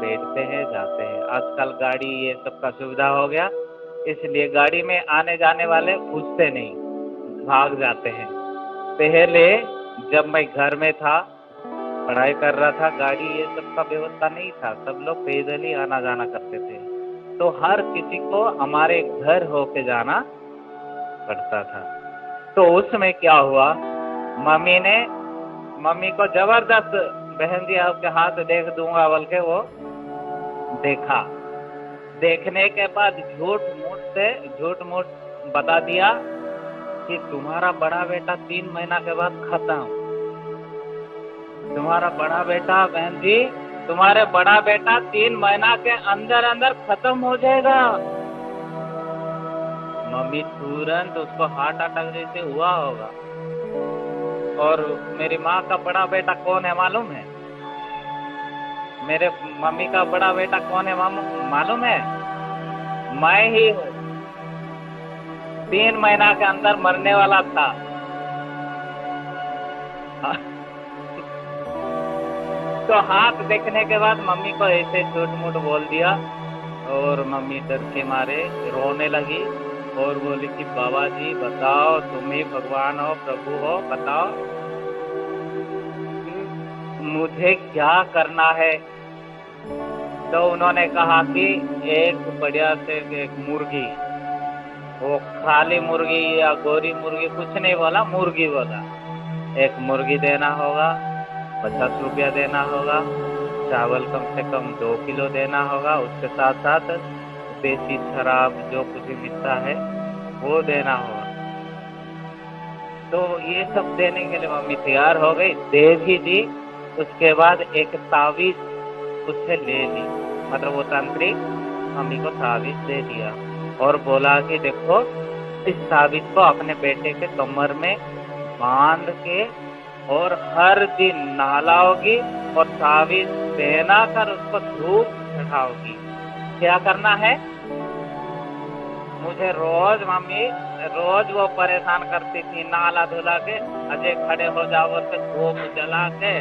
बैठते हैं, जाते हैं। आजकल गाड़ी ये सब का सुविधा हो गया, इसलिए गाड़ी में आने जाने वाले पूछते नहीं, भाग जाते हैं। पहले जब मैं घर में था, पढ़ाई कर रहा था, गाड़ी ये सब का व्यवस्था नहीं था, सब लोग पैदल ही आना जाना करते थे, तो हर किसी को हमारे घर होके जाना पड़ता था। तो उसमें क्या हुआ, मम्मी को जबरदस्त, बहन जी आपके हाथ देख दूंगा बोल के वो देखा। देखने के बाद झूठ मूठ बता दिया कि तुम्हारा बड़ा बेटा 3 महीना के बाद खत्म। तुम्हारा बड़ा बेटा, बहन जी, तुम्हारे बड़ा बेटा 3 महीना के अंदर अंदर खत्म हो जाएगा। मम्मी तुरंत उसको हार्ट अटैक जैसे हुआ होगा। और मेरी माँ का बड़ा बेटा कौन है मालूम है? मेरे मम्मी का बड़ा बेटा कौन है मालूम है? मैं ही हूँ। 3 महीना के अंदर मरने वाला था। तो हाथ देखने के बाद मम्मी को ऐसे झूठ मूठ बोल दिया और मम्मी डर के मारे रोने लगी और बोली कि बाबा जी बताओ, तुम ही भगवान हो, प्रभु हो, बताओ मुझे क्या करना है। तो उन्होंने कहा कि एक बढ़िया से एक मुर्गी, वो खाली मुर्गी या गोरी मुर्गी कुछ नहीं बोला, मुर्गी बोला, एक मुर्गी देना होगा, 50 रुपया देना होगा, चावल कम से कम 2 किलो देना होगा, उसके साथ साथ देसी शराब जो कुछ भी मिलता है वो देना होगा। तो ये सब देने के लिए मम्मी तैयार हो गई, दे भी दी। उसके बाद एक तावीज उससे ले ली, मतलब वो तांत्रिक मम्मी को तावीज दे दिया और बोला कि देखो इस तावीज को अपने बेटे के कमर में बांध के और हर दिन नहलाओगी और तावीज पहना कर उसको धूप चढ़ाओगी। क्या करना है? मुझे रोज मम्मी रोज वो परेशान करती थी, नाला धुला के अजय खड़े हो जाओ और धूप जला के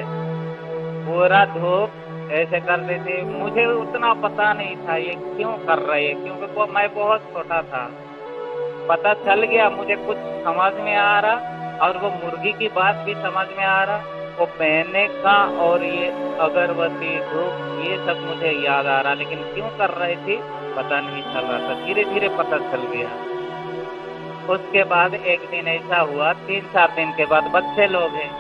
पूरा धूप ऐसे करती थी। मुझे उतना पता नहीं था ये क्यों कर रही है, क्योंकि मैं बहुत छोटा था। पता चल गया मुझे, कुछ समझ में आ रहा और वो मुर्गी की बात भी समझ में आ रहा, वो पहनने का और ये अगरबत्ती धूप ये सब मुझे याद आ रहा, लेकिन क्यों कर रही थी पता नहीं चल रहा था। धीरे धीरे पता चल गया। उसके बाद एक दिन ऐसा हुआ, 3-4 दिन के बाद बच्चे लोग हैं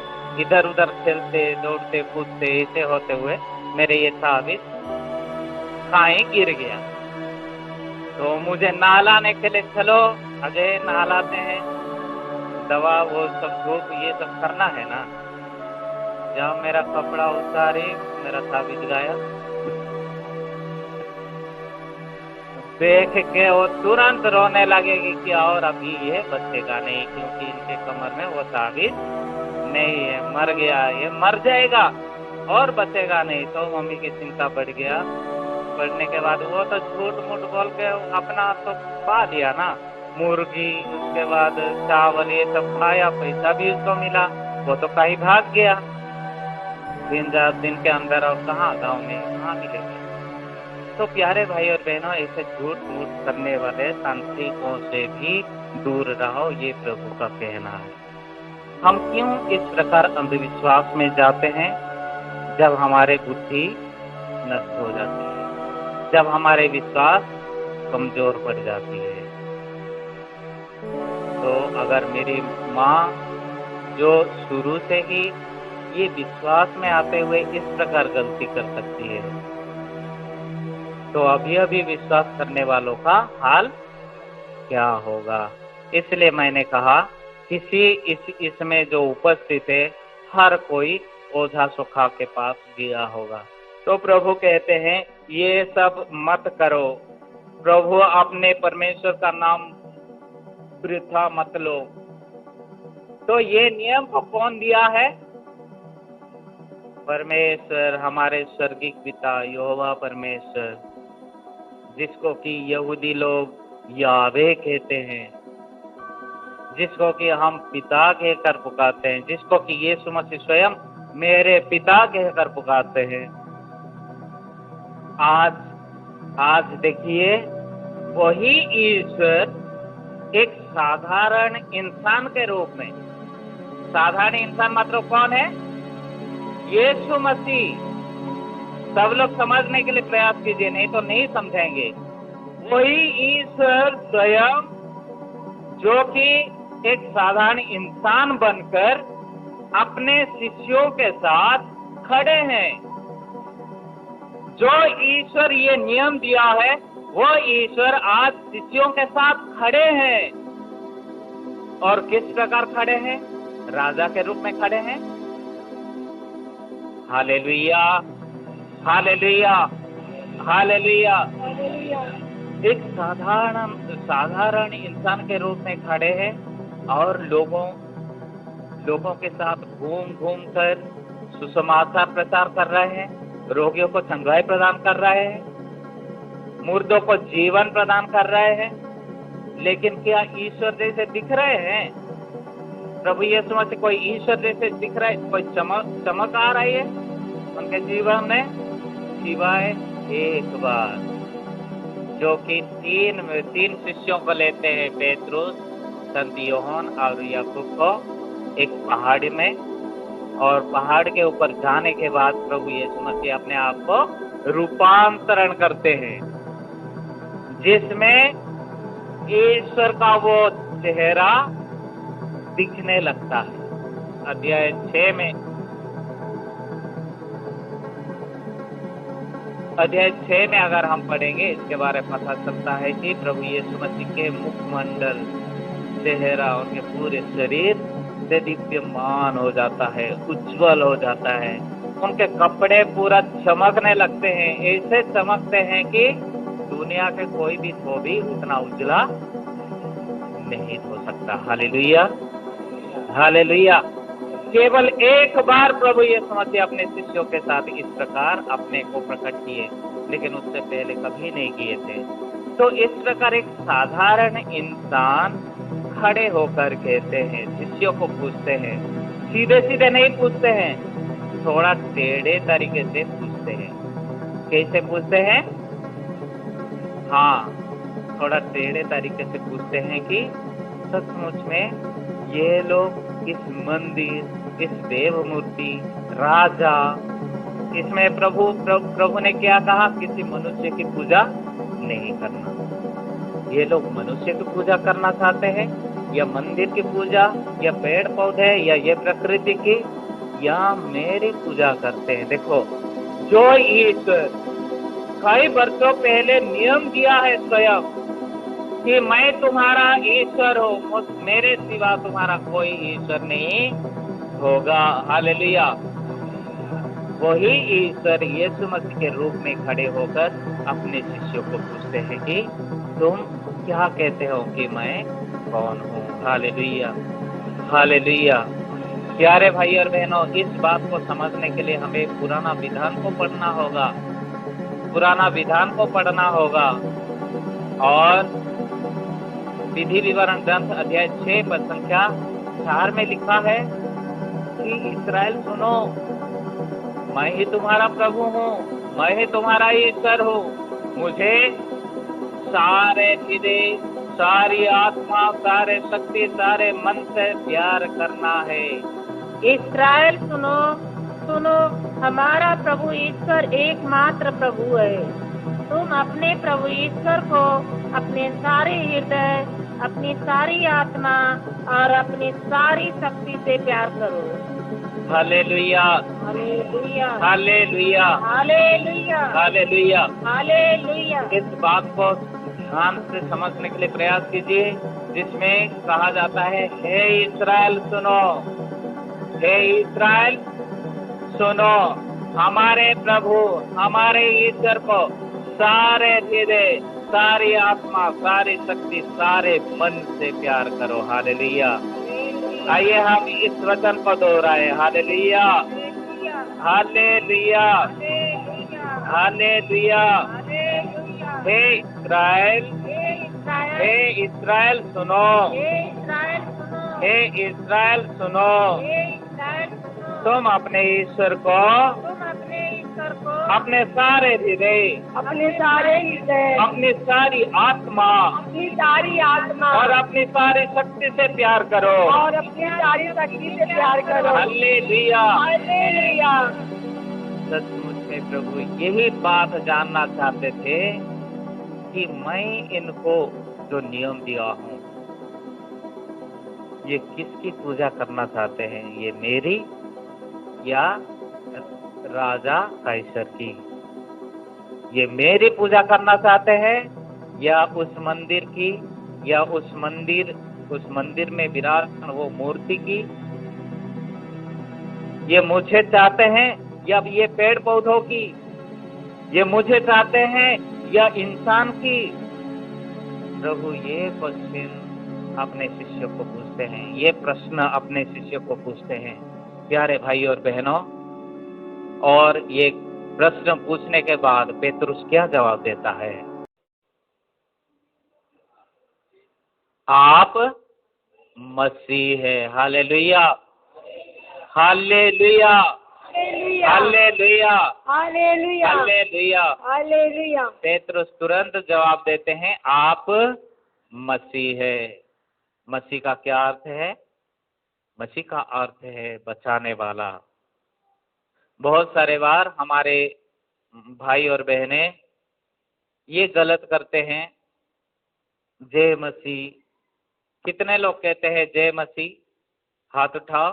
इधर उधर खेलते दौड़ते कूदते ऐसे होते हुए मेरे ये तावीज कहीं गिर गया। तो मुझे नहलाने के लिए चलो अजय नहलाते हैं, दवा वो सब धूप ये सब करना है ना। जब मेरा कपड़ा उतारे मेरा तावीज गायब। देख के वो तुरंत रोने लगेगी कि और अभी ये बचेगा नहीं, क्योंकि इनके कमर में वो तावीज नहीं है, मर गया, ये मर जाएगा और बचेगा नहीं। तो मम्मी की चिंता बढ़ गया। बढ़ने के बाद वो तो झूठ मूठ बोल के अपना तो पा दिया ना, मुर्गी उसके बाद चावल ये सब खाया, पैसा भी उसको मिला, वो तो कहीं भाग गया। 3-4 दिन के अंदर और कहाँ गाँव में कहाँ मिलेगा। तो प्यारे भाई और बहनों, ऐसे झूठ मूठ करने वाले तांत्रिकों से भी दूर रहो, ये प्रभु का कहना है। हम क्यों इस प्रकार अंधविश्वास में जाते हैं? जब हमारे बुद्धि नष्ट हो जाती है, जब हमारे विश्वास कमजोर पड़ जाती है। तो अगर मेरी माँ जो शुरू से ही ये विश्वास में आते हुए इस प्रकार गलती कर सकती है, तो अभी अभी विश्वास करने वालों का हाल क्या होगा। इसलिए मैंने कहा किसी इसमें जो उपस्थित है हर कोई ओझा सुखा के पास गया होगा। तो प्रभु कहते हैं ये सब मत करो, प्रभु अपने परमेश्वर का नाम वृथा मत लो। तो ये नियम को कौन दिया है? परमेश्वर, हमारे स्वर्गीय पिता यहोवा परमेश्वर, जिसको कि यहूदी लोग यावे कहते हैं, जिसको कि हम पिता कहकर पुकारते हैं, जिसको कि यीशु मसीह स्वयं मेरे पिता कहकर पुकारते हैं। आज देखिए वही ईश्वर एक साधारण इंसान के रूप में, साधारण इंसान मतलब कौन है? यीशु मसीह। सब लोग समझने के लिए प्रयास कीजिए, नहीं तो नहीं समझेंगे। वही ईश्वर स्वयं जो कि एक साधारण इंसान बनकर अपने शिष्यों के साथ खड़े हैं। जो ईश्वर ये नियम दिया है वो ईश्वर आज शिष्यों के साथ खड़े हैं। और किस प्रकार खड़े हैं? राजा के रूप में खड़े हैं। Hallelujah, hallelujah, hallelujah. एक साधारण इंसान के रूप में खड़े हैं और लोगों के साथ घूम कर सुसमाचार प्रचार कर रहे हैं, रोगियों को चंगाई प्रदान कर रहे हैं, मुर्दों को जीवन प्रदान कर रहे हैं, लेकिन क्या ईश्वर जैसे दिख रहे हैं? प्रभु यीशु मसीह कोई ईश्वर जैसे दिख रहा है? कोई चमक आ रही है उनके जीवन में? सिवाय एक बार, जो कि तीन शिष्यों को लेते हैं, पेतरुस, संत यूहन्ना और याकूब को, एक पहाड़ी में, और पहाड़ के ऊपर जाने के बाद प्रभु यीशु मसीह अपने आप को रूपांतरण करते हैं, जिसमें ईश्वर का वो चेहरा दिखने लगता है। अध्याय 6 में अगर हम पढ़ेंगे, इसके बारे में पता चलता है कि प्रभु यीशु मसीह के मुखमंडल, चेहरा, उनके पूरे शरीर से दिव्यमान हो जाता है, उज्जवल हो जाता है। उनके कपड़े पूरा चमकने लगते हैं, ऐसे चमकते हैं कि दुनिया के कोई भी तो भी उतना उजला नहीं हो सकता। Hallelujah, hallelujah. केवल एक बार प्रभु यीशु मसीह अपने शिष्यों के साथ इस प्रकार अपने को प्रकट किए, लेकिन उससे पहले कभी नहीं किए थे। तो इस प्रकार एक साधारण इंसान खड़े होकर कहते हैं, शिष्यों को पूछते हैं, सीधे सीधे नहीं पूछते हैं, थोड़ा टेढ़े तरीके से पूछते हैं। कैसे पूछते हैं? हाँ, थोड़ा टेढ़े तरीके से पूछते हैं कि सचमुच में ये लोग इस मंदिर, इस देव मूर्ति, राजा, इसमें प्रभु ने क्या कहा? किसी मनुष्य की पूजा नहीं करना। ये लोग मनुष्य की पूजा करना चाहते हैं, या मंदिर की पूजा, या पेड़ पौधे, या ये प्रकृति की, या मेरी पूजा करते हैं? देखो, जो ईश्वर कई वर्षों पहले नियम दिया है स्वयं कि मैं तुम्हारा ईश्वर हूँ, मेरे सिवा तुम्हारा कोई ईश्वर नहीं होगा। हालेलुया। वही ईश्वर यीशु मसीह के रूप में खड़े होकर अपने शिष्यों को पूछते हैं कि तुम क्या कहते हो कि मैं कौन हूँ? Hallelujah, hallelujah. प्यारे भाई और बहनों, इस बात को समझने के लिए हमें पुराना विधान को पढ़ना होगा, पुराना विधान को पढ़ना होगा। और विधि विवरण ग्रंथ अध्याय 6 पद संख्या 4 में लिखा है कि इस्राएल सुनो, मैं ही तुम्हारा प्रभु हूँ, मैं ही तुम्हारा ईश्वर हूँ। मुझे सारे हृदय, सारी आत्मा, सारे शक्ति, सारे मन से प्यार करना है। इस्राएल सुनो, सुनो, हमारा प्रभु ईश्वर एकमात्र प्रभु है। तुम अपने प्रभु ईश्वर को अपने सारे हृदय, अपनी सारी आत्मा और अपनी सारी शक्ति से प्यार करो। Hallelujah, hallelujah, hallelujah, hallelujah, hallelujah, hallelujah. इस बात को ध्यान से समझने के लिए प्रयास कीजिए, जिसमें कहा जाता है, हे इस्राएल सुनो, हे इस्राएल सुनो, हमारे प्रभु, हमारे ईश्वर को सारे हृदय, सारी आत्मा, सारी शक्ति, सारे मन से प्यार करो। हालेलुया। आइए हम इस वचन को दोहराए। Hallelujah, hallelujah, hallelujah. हे इस्राएल, हे इस्राएल सुनो, हे इस्राएल सुनो, तुम अपने ईश्वर को अपने सारे हृदय, अपने सारे हृदय, अपनी सारी आत्मा, अपनी सारी आत्मा और अपनी सारी शक्ति से प्यार करो, और अपनी सारी शक्ति से प्यार करो। Hallelujah, hallelujah. सचमुच में प्रभु यही बात जानना चाहते थे कि मैं इनको जो नियम दिया हूँ, ये किसकी पूजा करना चाहते हैं? ये मेरी या राजा कैसर की? ये मेरी पूजा करना चाहते हैं या उस मंदिर की, या उस मंदिर में विराजमान वो मूर्ति की? ये मुझे चाहते हैं या ये पेड़ पौधों की? ये मुझे चाहते हैं या इंसान की? प्रभु ये क्वेश्चन अपने शिष्यों को पूछते हैं, ये प्रश्न अपने शिष्यों को पूछते हैं। प्यारे भाई और बहनों, और ये प्रश्न पूछने के बाद पेतरुस क्या जवाब देता है? आप मसीह है। Hallelujah, hallelujah, hallelujah, hallelujah, hallelujah. Hallelujah. Petrus तुरंत जवाब देते हैं, आप मसीह है। मसीह का क्या अर्थ है? मसीह का अर्थ है बचाने वाला। बहुत सारे बार हमारे भाई और बहनें ये गलत करते हैं। जय मसीह, कितने लोग कहते हैं जय मसीह? हाथ उठाओ।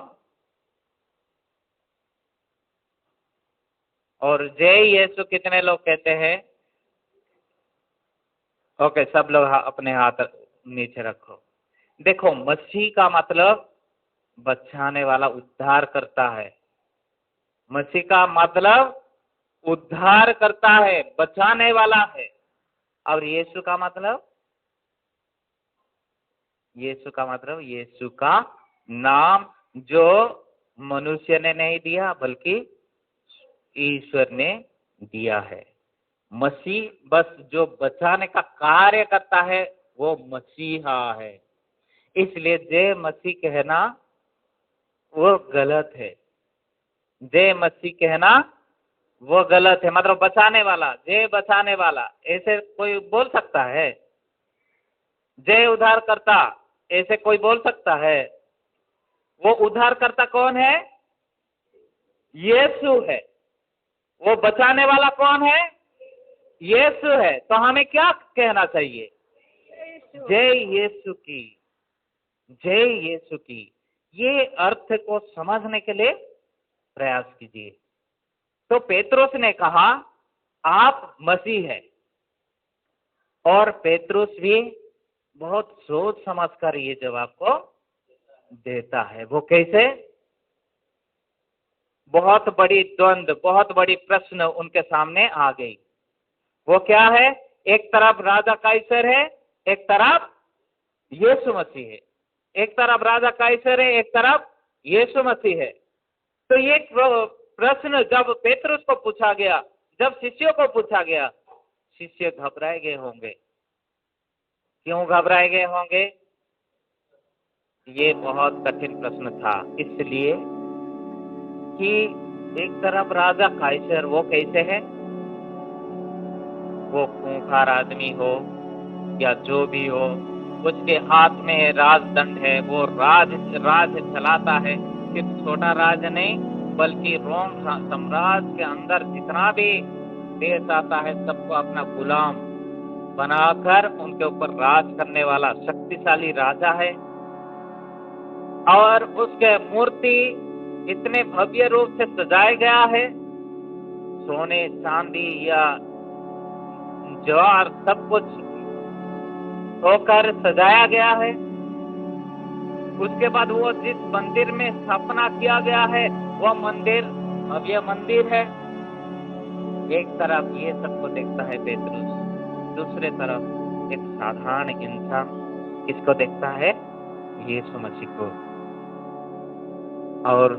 और जय यीशु कितने लोग कहते हैं? ओके, सब लोग अपने हाथ नीचे रखो। देखो, मसीह का मतलब बचाने वाला, उद्धार करता है। मसीह का मतलब उद्धार करता है, बचाने वाला है। और यीशु का मतलब? यीशु का मतलब यीशु का नाम, जो मनुष्य ने नहीं दिया बल्कि ईश्वर ने दिया है। मसीह बस जो बचाने का कार्य करता है वो मसीहा है। इसलिए जय मसीह कहना वो गलत है। जय मसीह कहना वो गलत है। मतलब बचाने वाला, जय बचाने वाला, ऐसे कोई बोल सकता है? जय उद्धारकर्ता, ऐसे कोई बोल सकता है? वो उद्धारकर्ता कौन है? यीशु है। वो बचाने वाला कौन है? यीशु है। तो हमें क्या कहना चाहिए? जय यीशु की, जय यीशु की। ये अर्थ को समझने के लिए प्रयास कीजिए। तो पेतरुस ने कहा आप मसीह है, और पेतरुस भी बहुत सोच समझकर ये जवाब को देता है। वो कैसे? बहुत बड़ी द्वंद्व, बहुत बड़ी प्रश्न उनके सामने आ गई। वो क्या है? एक तरफ राजा कैसर है, एक तरफ यीशु मसीह है। एक तरफ राजा कैसर है, एक तरफ यीशु मसीह है। तो ये प्रश्न जब पेतरुस को पूछा गया, जब शिष्यों को पूछा गया, शिष्य घबराए गए होंगे। क्यों घबराए गए होंगे? ये बहुत कठिन प्रश्न था, इसलिए कि एक तरफ राजा कैसर, वो कैसे है? वो खूंखार आदमी हो या जो भी हो, उसके हाथ में राजदंड है। वो राज चलाता है। सिर्फ छोटा राज नहीं, बल्कि रोम साम्राज्य के अंदर जितना भी देश आता है सबको अपना गुलाम बनाकर उनके ऊपर राज करने वाला शक्तिशाली राजा है। और उसके मूर्ति इतने भव्य रूप से सजाया गया है, सोने चांदी या जवाहर सब कुछ होकर सजाया गया है। उसके बाद वो जिस मंदिर में स्थापना किया गया है वो मंदिर भव्य मंदिर है। एक तरफ ये सबको देखता है पेतरुस, दूसरे तरफ एक साधारण इंसान किसको देखता है? यीशु मसीह को, और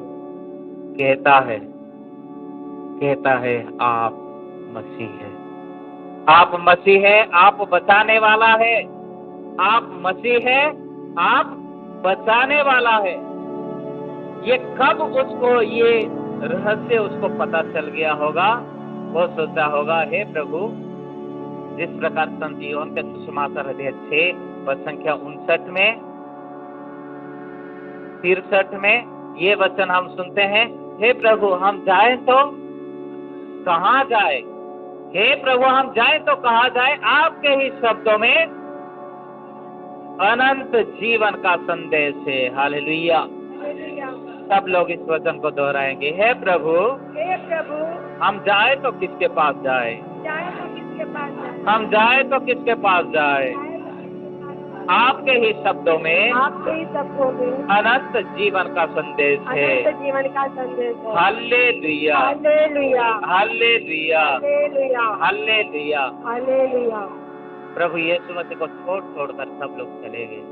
कहता है आप मसीह है, आप मसीह है, आप बचाने वाला है। आप मसीह है, आप बचाने वाला है। ये कब उसको ये रहस्य उसको पता चल गया होगा? वो सोचा होगा, हे प्रभु, जिस प्रकार संत योहन के सुसमाचार अध्याय 6 व संख्या 59 में 63 में ये वचन हम सुनते हैं, हे प्रभु हम जाए तो कहाँ जाए? हे प्रभु हम जाए तो कहाँ जाए? आपके ही शब्दों में अनंत जीवन का संदेश है। हालेलुया। सब लोग इस वचन को दोहराएंगे, हे प्रभु हम जाए तो किसके पास जाए? हम जाए तो किसके पास जाए? आपके ही शब्दों में अनंत जीवन का संदेश है। जीवन का संदेश है। Hallelujah, hallelujah, hallelujah, hallelujah, hallelujah. प्रभु यीशु मसीह को छोड़कर सब लोग चले गए।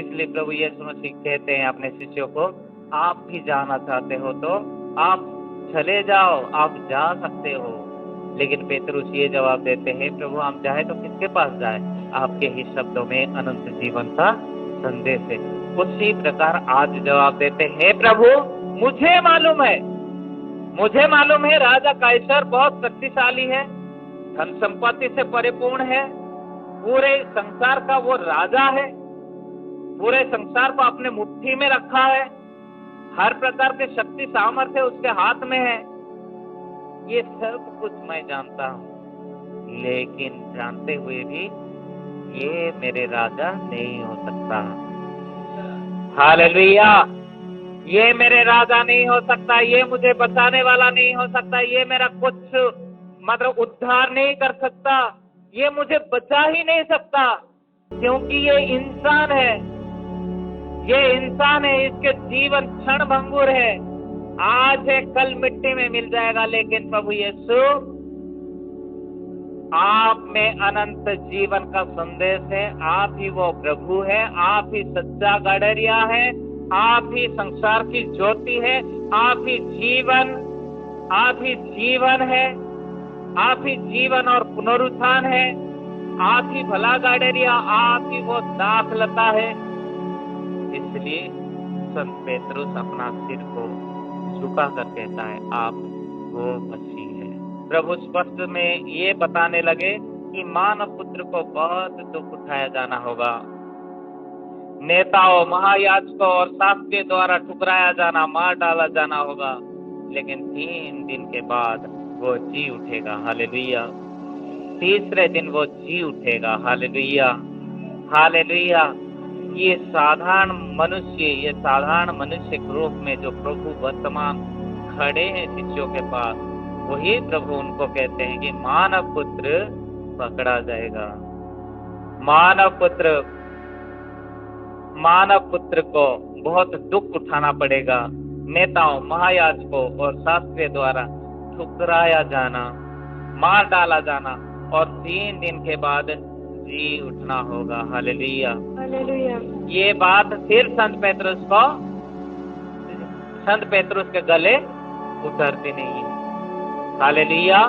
इसलिए प्रभु यीशु मसीह कहते हैं अपने शिष्यों को, आप भी जाना चाहते हो तो आप चले जाओ, आप जा सकते हो। लेकिन पेतरुस ये जवाब देते हैं, प्रभु हम जाए तो किसके पास जाए? आपके ही शब्दों में अनंत जीवन का संदेश है। उसी प्रकार आज जवाब देते हैं, प्रभु मुझे मालूम है राजा कैसर बहुत शक्तिशाली है, धन संपत्ति से परिपूर्ण है, पूरे संसार का वो राजा है, पूरे संसार को अपने मुट्ठी में रखा है, हर प्रकार के शक्ति सामर्थ्य उसके हाथ में है। ये सब कुछ मैं जानता हूँ, लेकिन जानते हुए भी ये मेरे राजा नहीं हो सकता। हालेलुया, ये मेरे राजा नहीं हो सकता, ये मुझे बचाने वाला नहीं हो सकता, ये मेरा कुछ मतलब उद्धार नहीं कर सकता, ये मुझे बचा ही नहीं सकता, क्योंकि ये इंसान है, इसके जीवन क्षण भंगुर है, आज है कल मिट्टी में मिल जाएगा। लेकिन प्रभु यीशु, आप में अनंत जीवन का संदेश है, आप ही वो प्रभु है, आप ही सच्चा गडरिया है, आप ही संसार की ज्योति है, आप ही जीवन है, आप ही जीवन और पुनरुत्थान है, आप ही भला गडरिया, आप ही वो दाखलता है। इसलिए संत पेतरुस अपना सिर को झुका कर कहता है, आप वो मसीह है। प्रभु स्पष्ट में ये बताने लगे कि मानव पुत्र को बहुत दुख उठाया जाना होगा, नेताओं, महायाजकों और शास्त्रियों द्वारा ठुकराया जाना, मार डाला जाना होगा, लेकिन 3 दिन के बाद वो जी उठेगा। हालेलुया, तीसरे दिन वो जी उठेगा। Hallelujah, hallelujah. ये साधारण मनुष्य के रूप में जो प्रभु वर्तमान खड़े हैं शिष्यों के पास, वही प्रभु उनको कहते हैं कि मानव पुत्र पकड़ा जाएगा। मानव पुत्र को बहुत दुख उठाना पड़ेगा, नेताओं, महायाजकों और शास्त्रियों द्वारा ठुकराया जाना, मार डाला जाना और 3 दिन के बाद जी उठना होगा। Hallelujah, hallelujah. ये बात फिर संत पेतरुस के गले उतरती नहीं है। हालेलुया,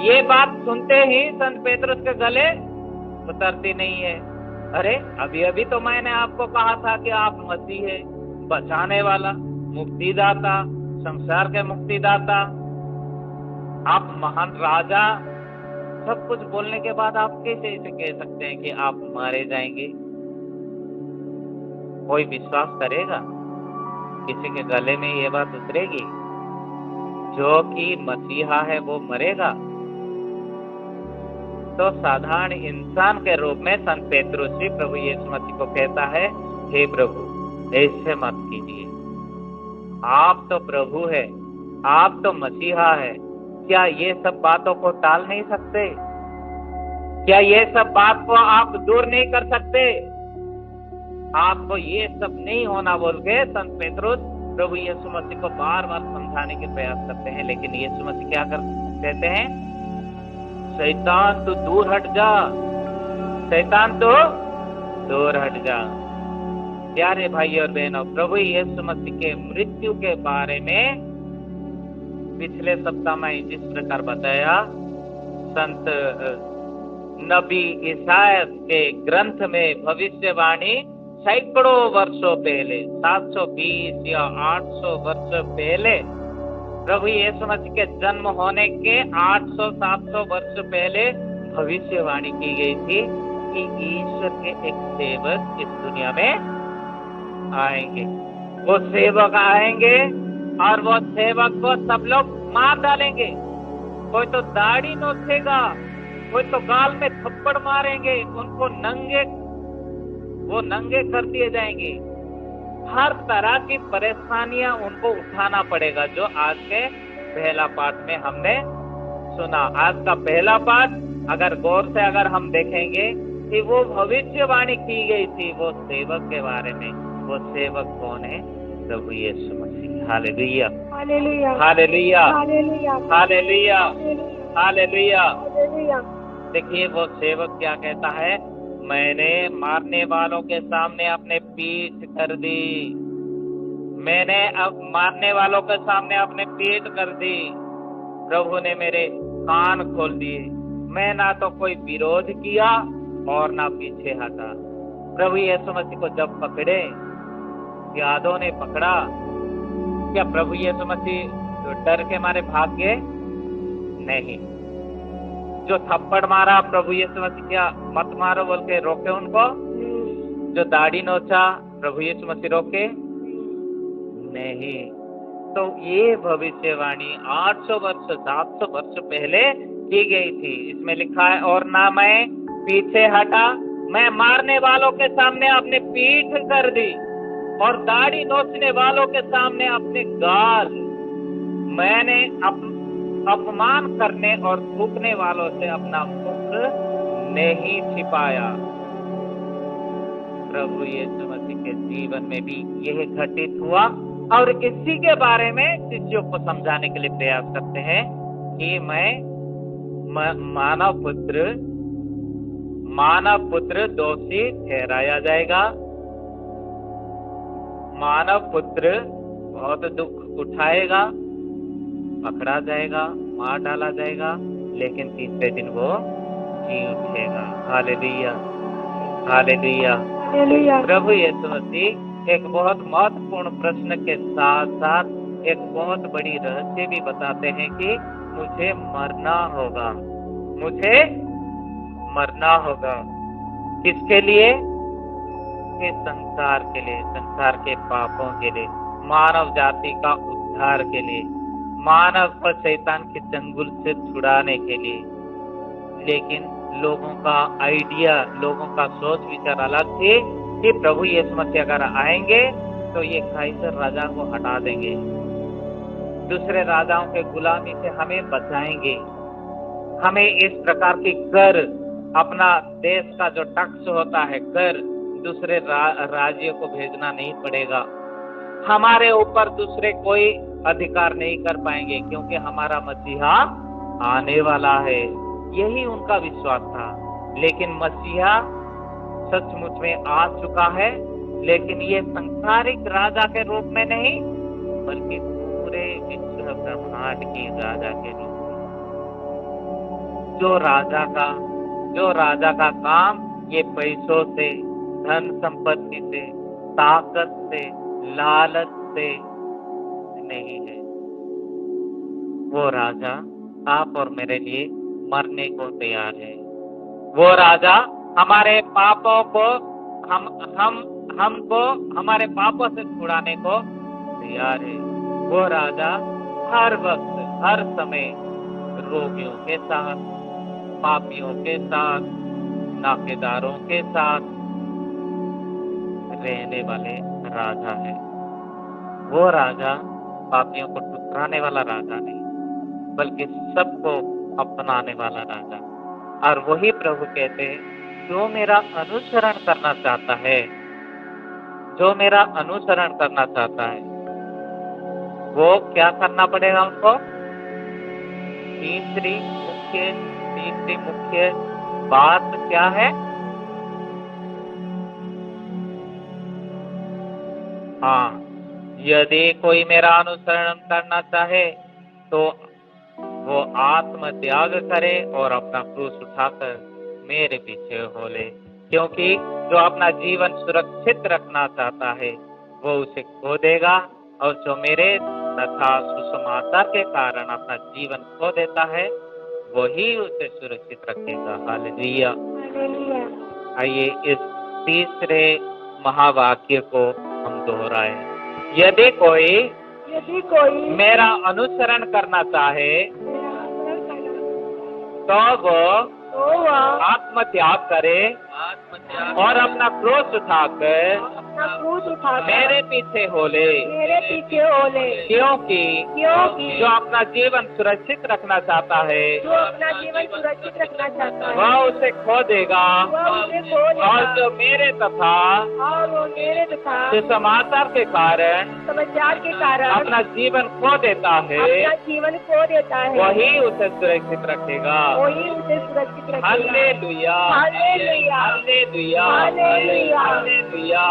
ये बात सुनते ही संत पेतरुस के गले उतरती नहीं है। अरे अभी तो मैंने आपको कहा था कि आप मसीह है, बचाने वाला, मुक्तिदाता, संसार के मुक्तिदाता, आप महान राजा, सब कुछ बोलने के बाद आप कैसे इसे कह सकते हैं कि आप मारे जाएंगे? कोई विश्वास करेगा? किसी के गले में ये बात उतरेगी? जो कि मसीहा है वो मरेगा? तो साधारण इंसान के रूप में संत पेतरुस भी प्रभु यीशु मसीह को कहता है, हे प्रभु ऐसे मत कीजिए, आप तो प्रभु है, आप तो मसीहा है, क्या ये सब बातों को टाल नहीं सकते? क्या ये सब बात को आप दूर नहीं कर सकते? आपको ये सब नहीं होना बोल के संत पेतरुस प्रभु यीशु मसीह को बार बार समझाने के प्रयास करते हैं, लेकिन यीशु मसीह क्या कहते हैं? शैतान तो दूर हट जा, शैतान तो दूर हट जा। प्यारे भाई और बहनों, प्रभु यीशु मसीह के मृत्यु के बारे में पिछले सप्ताह में जिस प्रकार बताया, संत नबी ईसाया के ग्रंथ में भविष्यवाणी सैकड़ों वर्षों पहले, 720 या 800 वर्ष पहले, प्रभु यीशु मसीह के जन्म होने के 800-700 वर्ष पहले भविष्यवाणी की गई थी कि ईश्वर के एक सेवक इस दुनिया में आएंगे। वो सेवक आएंगे और वो सेवक को सब लोग मार डालेंगे। कोई तो दाढ़ी नोचेगा, कोई तो गाल में थप्पड़ मारेंगे, उनको नंगे कर दिए जाएंगे। हर तरह की परेशानियां उनको उठाना पड़ेगा, जो आज के पहला पाठ में हमने सुना। आज का पहला पाठ अगर गौर से अगर हम देखेंगे कि वो भविष्यवाणी की गई थी वो सेवक के बारे में। वो सेवक कौन है? प्रभु Yeshu Masih. Hallelujah, hallelujah, hallelujah, hallelujah, hallelujah, hallelujah. Hallelujah. देखिए वो सेवक क्या कहता है? मैंने मारने वालों के सामने अपने पीठ कर दी, मैंने अब मारने वालों के सामने अपने पीठ कर दी। प्रभु ने मेरे कान खोल दिए, मैं ना तो कोई विरोध किया और ना पीछे हटा। प्रभु यीशु मसीह को जब पकड़े, यादों ने पकड़ा, क्या प्रभु यीशु मसीह डर के मारे भाग गए? नहीं। जो थप्पड़ मारा प्रभु यीशु मसीह, क्या मत मारो बोल के रोके उनको? जो दाढ़ी नोचा प्रभु यीशु मसीह रोके? नहीं। तो ये भविष्यवाणी 800 वर्ष 700 वर्ष पहले की गई थी। इसमें लिखा है, और ना मैं पीछे हटा, मैं मारने वालों के सामने अपने पीठ कर दी और दाढ़ी नोचने वालों के सामने अपने गाल, मैंने अपमान करने और थूकने वालों से अपना मुख नहीं छिपाया। प्रभु यीशु मसीह के जीवन में भी यह घटित हुआ और इसी के बारे में शिष्यों को समझाने के लिए प्रयास करते हैं कि मैं मानव पुत्र दोषी ठहराया जाएगा, मानव पुत्र बहुत दुख उठाएगा, पकड़ा जाएगा, मार डाला जाएगा, लेकिन तीसरे दिन वो जी उठेगा। Hallelujah, hallelujah, hallelujah. प्रभु यीशु मसीह एक बहुत महत्वपूर्ण प्रश्न के साथ साथ एक बहुत बड़ी रहस्य भी बताते हैं कि मुझे मरना होगा, मुझे मरना होगा। किसके लिए? इस संसार के लिए, संसार के पापों के लिए, मानव जाति का उद्धार के लिए, मानव को शैतान के चंगुल से छुड़ाने के लिए। लेकिन लोगों का आइडिया, लोगों का सोच विचार अलग थे कि प्रभु यीशु मसीह अगर आएंगे तो ये काइसर राजा को हटा देंगे, दूसरे राजाओं के गुलामी से हमें बचाएंगे, हमें इस प्रकार की कर, अपना देश का जो टैक्स होता है कर, दूसरे राज्यों को भेजना नहीं पड़ेगा, हमारे ऊपर दूसरे कोई अधिकार नहीं कर पाएंगे क्योंकि हमारा मसीहा आने वाला है। यही उनका विश्वास था। लेकिन मसीहा सचमुच में आ चुका है, लेकिन ये संसारिक राजा के रूप में नहीं, बल्कि पूरे विश्व ब्रह्मांड की राजा के रूप में। जो राजा का काम ये पैसों से, धन संपत्ति से, ताकत से, लालच से नहीं है। वो राजा आप और मेरे लिए मरने को तैयार है। वो राजा हमारे पापों को हमको हमारे पापों से छुड़ाने को तैयार है। वो राजा हर वक्त, हर समय रोगियों के साथ, पापियों के साथ, नाकेदारों के साथ रहने वाले राजा है। वो राजा पापियों को ठुकराने वाला राजा नहीं, बल्कि सबको अपनाने वाला राजा। और वही प्रभु कहते हैं, जो मेरा अनुसरण करना चाहता है, जो मेरा अनुसरण करना चाहता है, वो क्या करना पड़ेगा उनको? तीसरी मुख्य बात क्या है? हाँ, यदि कोई मेरा अनुसरण करना चाहे तो वो आत्म त्याग करे और अपना क्रूस उठाकर मेरे पीछे हो ले। क्योंकि जो अपना जीवन सुरक्षित रखना चाहता है वो उसे खो देगा, और जो मेरे तथा सुसमाचार के कारण अपना जीवन खो देता है वही उसे सुरक्षित रखेगा। हालेलुया। आइए इस तीसरे महावाक्य को हम दोहराएं। यदि कोई मेरा अनुसरण करना चाहे तो वो आत्म त्याग करे और अपना क्रूस उठाकर मेरे पीछे हो ले। क्योंकि जो अपना जीवन सुरक्षित रखना चाहता है वह उसे खो देगा, और जो मेरे तथा सुसमाचार के कारण अपना जीवन खो देता है वही उसे सुरक्षित रखेगा। Hallelujah, hallelujah, hallelujah, hallelujah,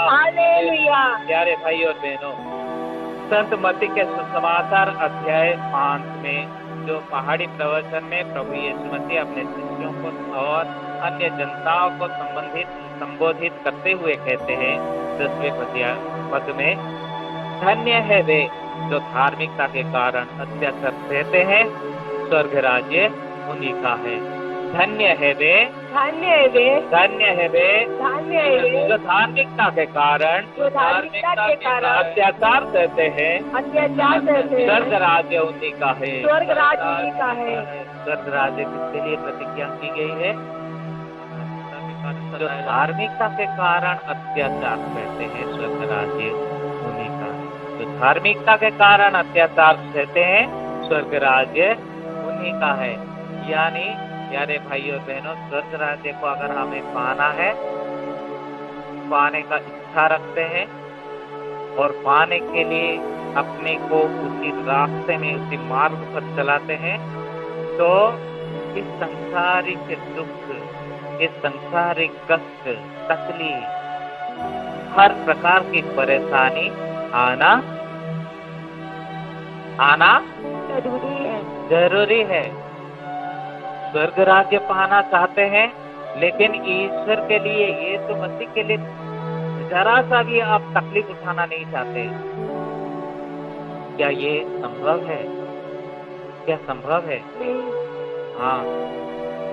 hallelujah. प्यारे भाई और बहनों, संत मत्ती के सुसमाचार अध्याय 5 में जो पहाड़ी प्रवचन में प्रभु यीशु मसीह अपने शिष्यों को और अन्य जनताओं को संबोधित करते हुए कहते हैं 10वें पद में, धन्य है वे जो धार्मिकता के कारण अत्याचार सहते हैं, स्वर्ग राज्य उन्हीं का है। धन्य है वे, धन्य है वे, धन्य है वे, धन्य है वे जो धार्मिकता के कारण अत्याचार सहते हैं, स्वर्ग राज्य उन्हीं का है। स्वर्ग राज्य उन्हीं का है। स्वर्ग राज्य किसके लिए प्रतिज्ञा की गई है? जो धार्मिकता के कारण अत्याचार सहते हैं, स्वर्ग राज्य उन्हीं का है। जो धार्मिकता के कारण अत्याचार सहते हैं, स्वर्ग राज्य उन्हीं का है। यानी प्यारे भाइयों बहनों, स्वर्ग राज्य को अगर हमें पाना है, पाने का इच्छा रखते हैं और पाने के लिए अपने को उसी रास्ते में, उसी मार्ग पर चलाते हैं, तो इस संसारिक दुख, इस संसारिक कष्ट, तकलीफ, हर प्रकार की परेशानी आना जरूरी है। स्वर्ग राज्य पाना चाहते हैं, लेकिन ईश्वर के लिए, यीशु मसीह के लिए जरा सा भी आप तकलीफ उठाना नहीं चाहते। क्या ये संभव है? क्या संभव है? हाँ,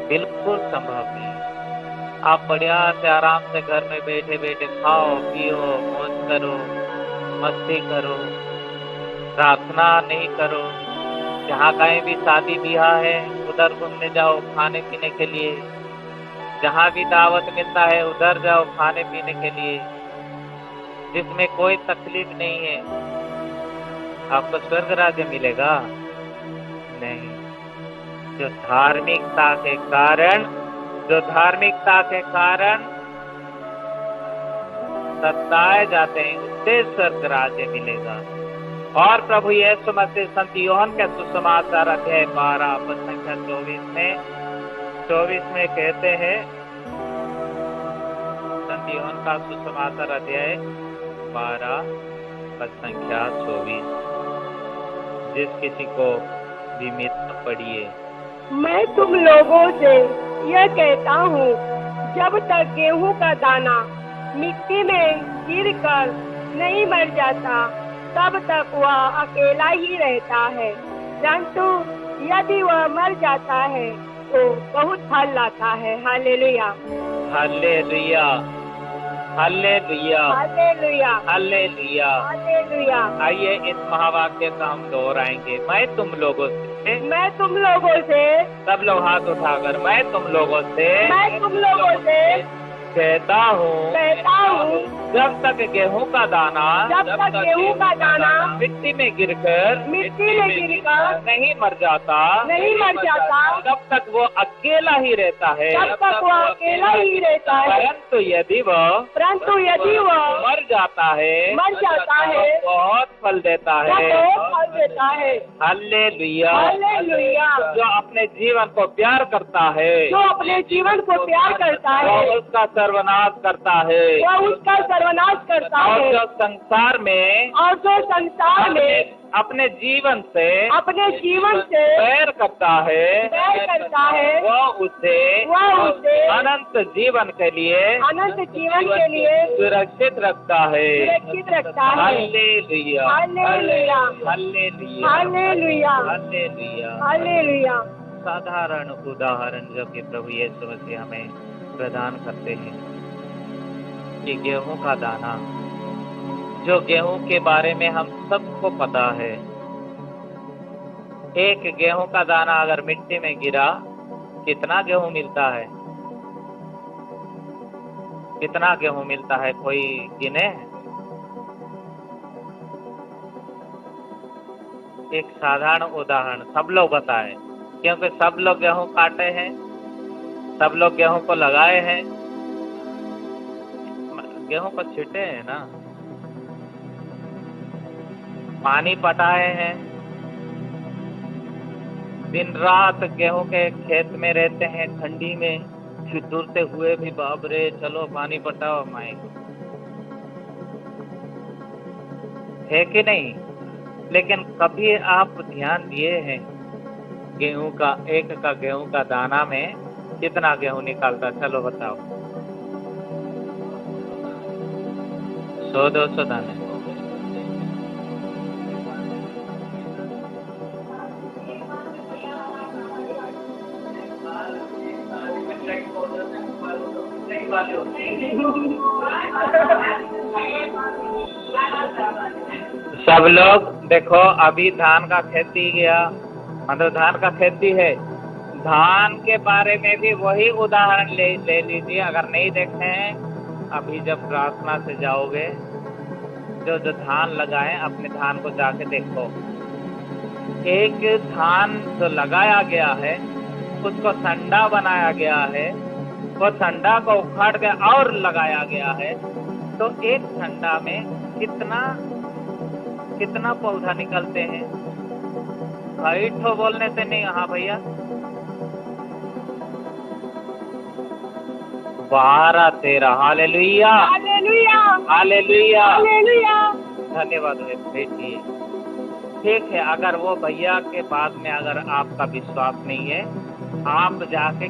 बिल्कुल संभव नहीं। आप बढ़िया से आराम से घर में बैठे बैठे खाओ पियो, मौज करो, मस्ती करो, प्रार्थना नहीं करो। जहाँ कहीं भी शादी ब्याह है उधर घूमने जाओ खाने पीने के लिए, जहाँ भी दावत मिलता है उधर जाओ खाने पीने के लिए, जिसमें कोई तकलीफ नहीं है। आपको स्वर्ग राज्य मिलेगा? नहीं। जो धार्मिकता के कारण सताए जाते हैं, उससे स्वर्ग राज्य मिलेगा। और प्रभु यीशु मसीह संत यूहन्ना के सुसमाचार अध्याय 12 पद संख्या 24 में कहते हैं, संत यूहन्ना का सुसमाचार अध्याय 12 पद संख्या 24, जिस किसी को भी मित्र पढ़िए। मैं तुम लोगों से यह कहता हूँ, जब तक गेहूं का दाना मिट्टी में गिरकर नहीं मर जाता, तब तक वह अकेला ही रहता है, परंतु यदि वह मर जाता है तो बहुत फल लाता है। Hallelujah, hallelujah, hallelujah, hallelujah, hallelujah, hallelujah. आइए इस महावाक्य को हम दोहराएंगे। मैं तुम लोगों से, सब लोग हाथ उठाकर, मैं तुम लोगों से कहता हूँ, जब तक गेहूं का दाना मिट्टी में गिरकर नहीं मर जाता, तब तक वो अकेला ही रहता है। परंतु यदि वह मर जाता है, बहुत फल देता है। हालेलुया। जो अपने जीवन को प्यार करता है, वो उसका सर्वनाश करता है। और जो संसार में अपने जीवन से बैर करता है, वो उसे अनंत जीवन के लिए सुरक्षित रखता है। Hallelujah, hallelujah, hallelujah, hallelujah. साधारण उदाहरण जो कि प्रभु यीशु मसीह हमें प्रदान करते हैं कि गेहूं का दाना, जो गेहूं के बारे में हम सबको पता है, एक गेहूं का दाना अगर मिट्टी में गिरा, कितना गेहूं मिलता है? कितना गेहूं मिलता है? कोई गिने? एक साधारण उदाहरण सब लोग बताएं, क्योंकि सब लोग गेहूं काटे हैं, सब लोग गेहूं को लगाए हैं, गेहूं को छींटे हैं ना, पानी पटाए हैं, दिन रात गेहूं के खेत में रहते हैं, ठंडी में छितुरते हुए भी, बाप रे चलो पानी पटाओ माए, है कि नहीं? लेकिन कभी आप ध्यान दिए हैं गेहूं का, एक का गेहूं का दाना में कितना गेहूं निकालता, चलो बताओ। 100-200 दाने। सब लोग देखो, अभी धान का खेती गया, मतलब धान का खेती है, धान के बारे में भी वही उदाहरण ले लीजिए। अगर नहीं देखे हैं, अभी जब प्रार्थना से जाओगे, जो धान लगाए अपने धान को जाके देखो। एक धान जो लगाया गया है उसको संडा बनाया गया है, वो संडा को उखाड़ के और लगाया गया है, तो एक संडा में कितना पौधा निकलते हैं? कई ठो बोलने से नहीं। हाँ भैया, 12-13। Hallelujah, hallelujah, hallelujah, hallelujah. धन्यवाद बेटिए। ठीक है, अगर वो भैया के बाद में अगर आपका विश्वास नहीं है, आप जाके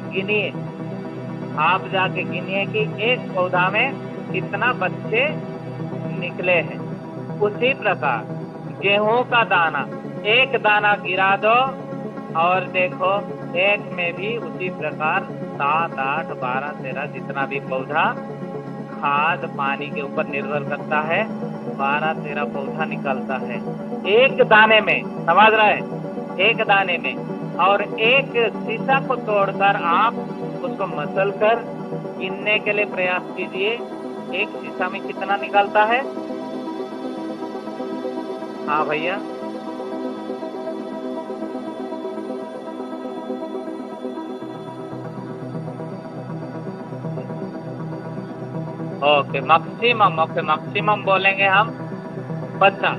गिनिए कि एक पौधा में कितना बच्चे निकले हैं। उसी प्रकार गेहूं का दाना, एक दाना गिरा दो और देखो, एक में भी उसी प्रकार 7, 8, 12, 13 जितना भी पौधा, खाद पानी के ऊपर निर्भर करता है, 12-13 पौधा निकलता है एक दाने में। समझ रहे हैं? एक दाने में। और एक शीशा को तोड़कर आप उसको मसल कर गिनने के लिए प्रयास कीजिए, एक शीशा में कितना निकलता है। हाँ भैया, ओके, मैक्सिमम बोलेंगे हम 50।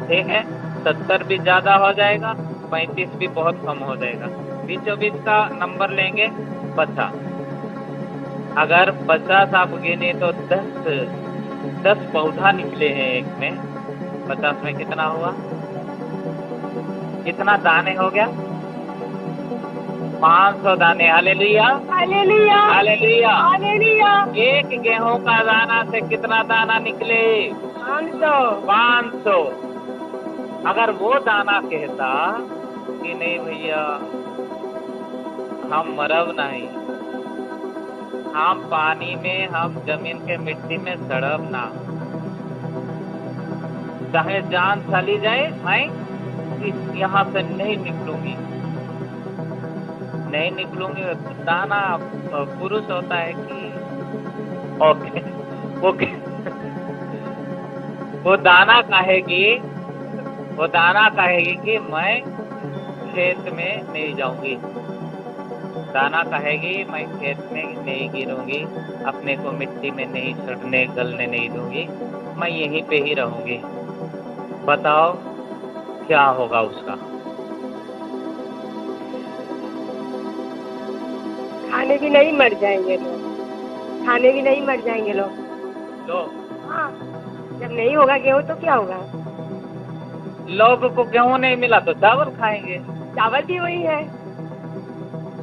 ठीक है, 70 भी ज्यादा हो जाएगा, 35 भी बहुत कम हो जाएगा। बीचों बीच का नंबर लेंगे 50। अगर 50 आप गिने तो 10 पौधा निकले हैं एक में। 50 में कितना हुआ? कितना दाने हो गया? 500 दाने। Hallelujah, hallelujah, hallelujah. हालेलुया। एक गेहूं का दाना से कितना दाना निकले? 500। अगर वो दाना कहता कि नहीं भैया, हम मरब नहीं, हम पानी में, हम जमीन के मिट्टी में सड़ब ना, चाहे जान चली जाए, मैं यहाँ से नहीं निकलूंगी। दाना पुरुष होता है कि ओके वो दाना कहेगी कि मैं खेत में नहीं जाऊंगी। दाना कहेगी मैं खेत में नहीं गिरूंगी, अपने को मिट्टी में नहीं सड़ने गलने नहीं दूंगी, मैं यहीं पे ही रहूंगी। बताओ क्या होगा उसका? खाने भी नहीं मर जाएंगे लोग, खाने भी नहीं मर जाएंगे लोग। हाँ, जब नहीं होगा गेहूँ तो क्या होगा? लोग को गेहूँ नहीं मिला तो चावल खाएंगे। चावल भी वही है।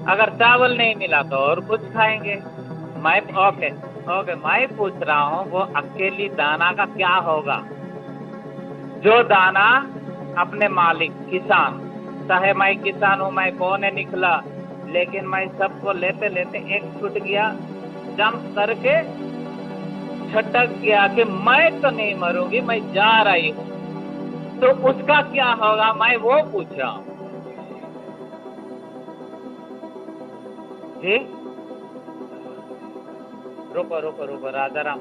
अगर चावल नहीं मिला तो और कुछ खाएंगे। मैं पूछ रहा हूँ, वो अकेली दाना का क्या होगा? जो दाना अपने मालिक किसान, चाहे मैं किसान हूँ, मैं कौन निकला, लेकिन मैं सबको लेते लेते एक छूट गया, जंप करके छटक गया कि मैं तो नहीं मरूंगी, मैं जा रही हूँ, तो उसका क्या होगा? मैं वो पूछ रहा हूँ। जी, रुको राजाराम।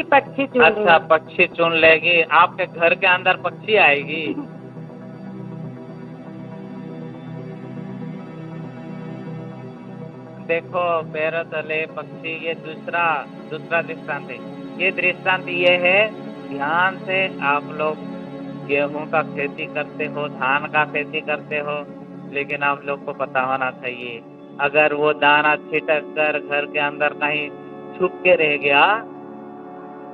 पक्षी चुन। अच्छा, पक्षी चुन लेगी? आपके घर के अंदर पक्षी आएगी? देखो पैरों तले पक्षी, ये दूसरा दृष्टांत है। ये दृष्टांत ये है, ध्यान से आप लोग गेहूं का खेती करते हो, धान का खेती करते हो, लेकिन आप लोग को पता होना चाहिए, अगर वो दाना छिटक कर घर के अंदर कहीं छुप के रह गया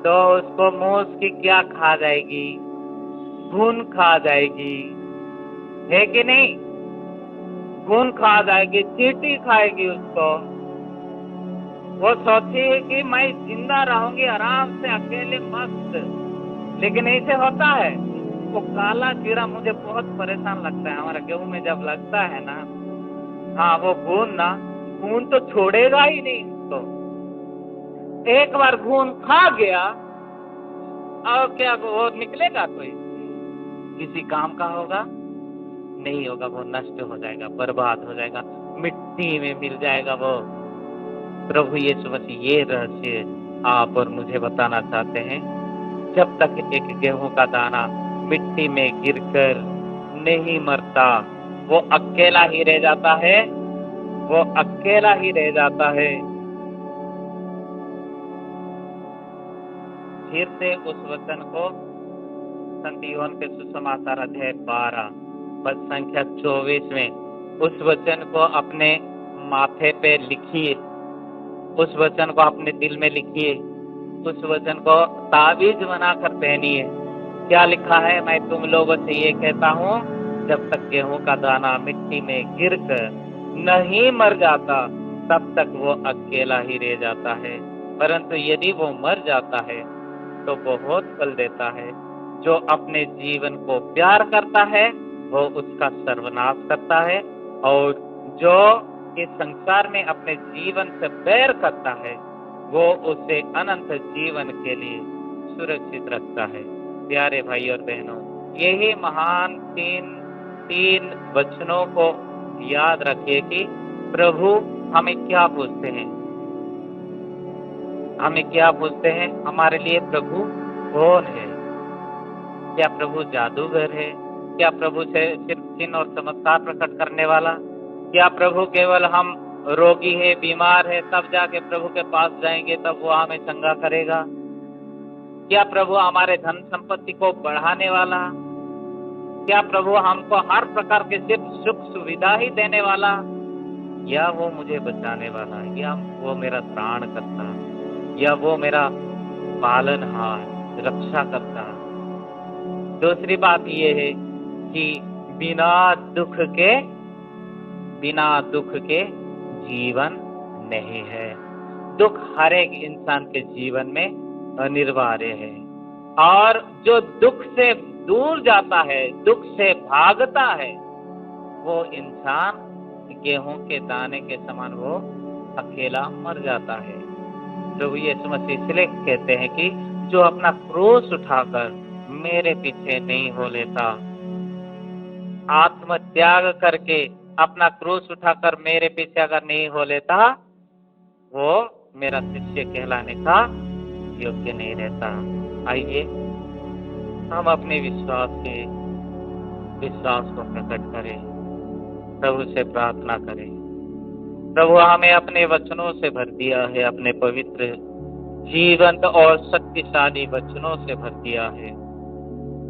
तो उसको मूस की क्या खा जाएगी? घुन खा जाएगी। है कि नहीं? घून खा जाएगी, चींटी खाएगी उसको। वो सोची है कि मैं जिंदा रहूंगी आराम से अकेले मस्त, लेकिन ऐसे होता है। वो काला कीड़ा मुझे बहुत परेशान लगता है, हमारा गेहूं में जब लगता है ना, हाँ वो घून तो छोड़ेगा ही नहीं उसको। एक बार घून खा गया और क्या वो निकलेगा? कोई किसी काम का होगा? नहीं होगा, वो नष्ट हो जाएगा, बर्बाद हो जाएगा, मिट्टी में मिल जाएगा वो। प्रभु यीशु मसीह ये रहस्य आप और मुझे बताना चाहते हैं। जब तक एक गेहूं का दाना मिट्टी में गिरकर नहीं मरता, वो अकेला ही रह जाता है, वो अकेला ही रह जाता है। फिर से उस वचन को संत यूहन्ना के सुसमाचार अध्याय 12 पद संख्या 24 में उस वचन को अपने माथे पे लिखिए, उस वचन को अपने दिल में लिखिए, उस वचन को ताबीज बनाकर पहनिए। क्या लिखा है? मैं तुम लोगों से ये कहता हूँ, जब तक गेहूं का दाना मिट्टी में गिरकर नहीं मर जाता, तब तक वो अकेला ही रह जाता है। परंतु यदि वो मर जाता है तो बहुत फल देता है। जो अपने जीवन को प्यार करता है वो उसका सर्वनाश करता है, और जो इस संसार में अपने जीवन से बैर करता है वो उसे अनंत जीवन के लिए सुरक्षित रखता है। प्यारे भाई और बहनों, यही महान तीन वचनों को याद रखिए कि प्रभु हमें क्या पूछते हैं, हमें क्या पूछते हैं। हमारे लिए प्रभु कौन है? क्या प्रभु जादूगर है? क्या प्रभु से सिर्फ चिन्ह और चमत्कार प्रकट करने वाला? क्या प्रभु केवल हम रोगी है, बीमार है, तब जाके प्रभु के पास जाएंगे तब वो हमें चंगा करेगा? क्या प्रभु हमारे धन संपत्ति को बढ़ाने वाला? क्या प्रभु हमको हर प्रकार के सिर्फ सुख सुविधा ही देने वाला? या वो मुझे बचाने वाला? या वो मेरा त्राण करता? या वो मेरा पालनहार, रक्षा करता? दूसरी बात ये है कि बिना दुख के जीवन नहीं है। दुख हर एक इंसान के जीवन में अनिवार्य है, और जो दुख से दूर जाता है, दुख से भागता है, वो इंसान गेहूं के दाने के समान वो अकेला मर जाता है। प्रभु यीशु मसीह इसलिए कहते हैं कि जो अपना क्रूस उठाकर मेरे पीछे नहीं हो लेता, आत्मत्याग करके अपना क्रूस उठाकर मेरे पीछे अगर नहीं हो लेता, वो मेरा शिष्य कहलाने का योग्य नहीं रहता। आइए हम अपने विश्वास को प्रकट करें, प्रभु से प्रार्थना करें। प्रभु हमें अपने वचनों से भर दिया है, अपने पवित्र जीवंत और शक्तिशाली वचनों से भर दिया है।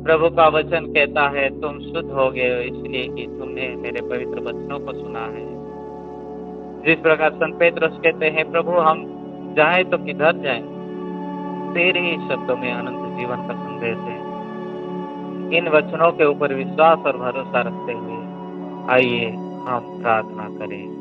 प्रभु का वचन कहता है, तुम शुद्ध हो गए हो इसलिए कि तुमने मेरे पवित्र वचनों को सुना है। जिस प्रकार संत पेत्रस कहते हैं, प्रभु हम जाएं तो किधर जाएं? तेरे ही शब्दों में अनंत जीवन का संदेश है। इन वचनों के ऊपर विश्वास और भरोसा रखते हुए आइए हम प्रार्थना करें।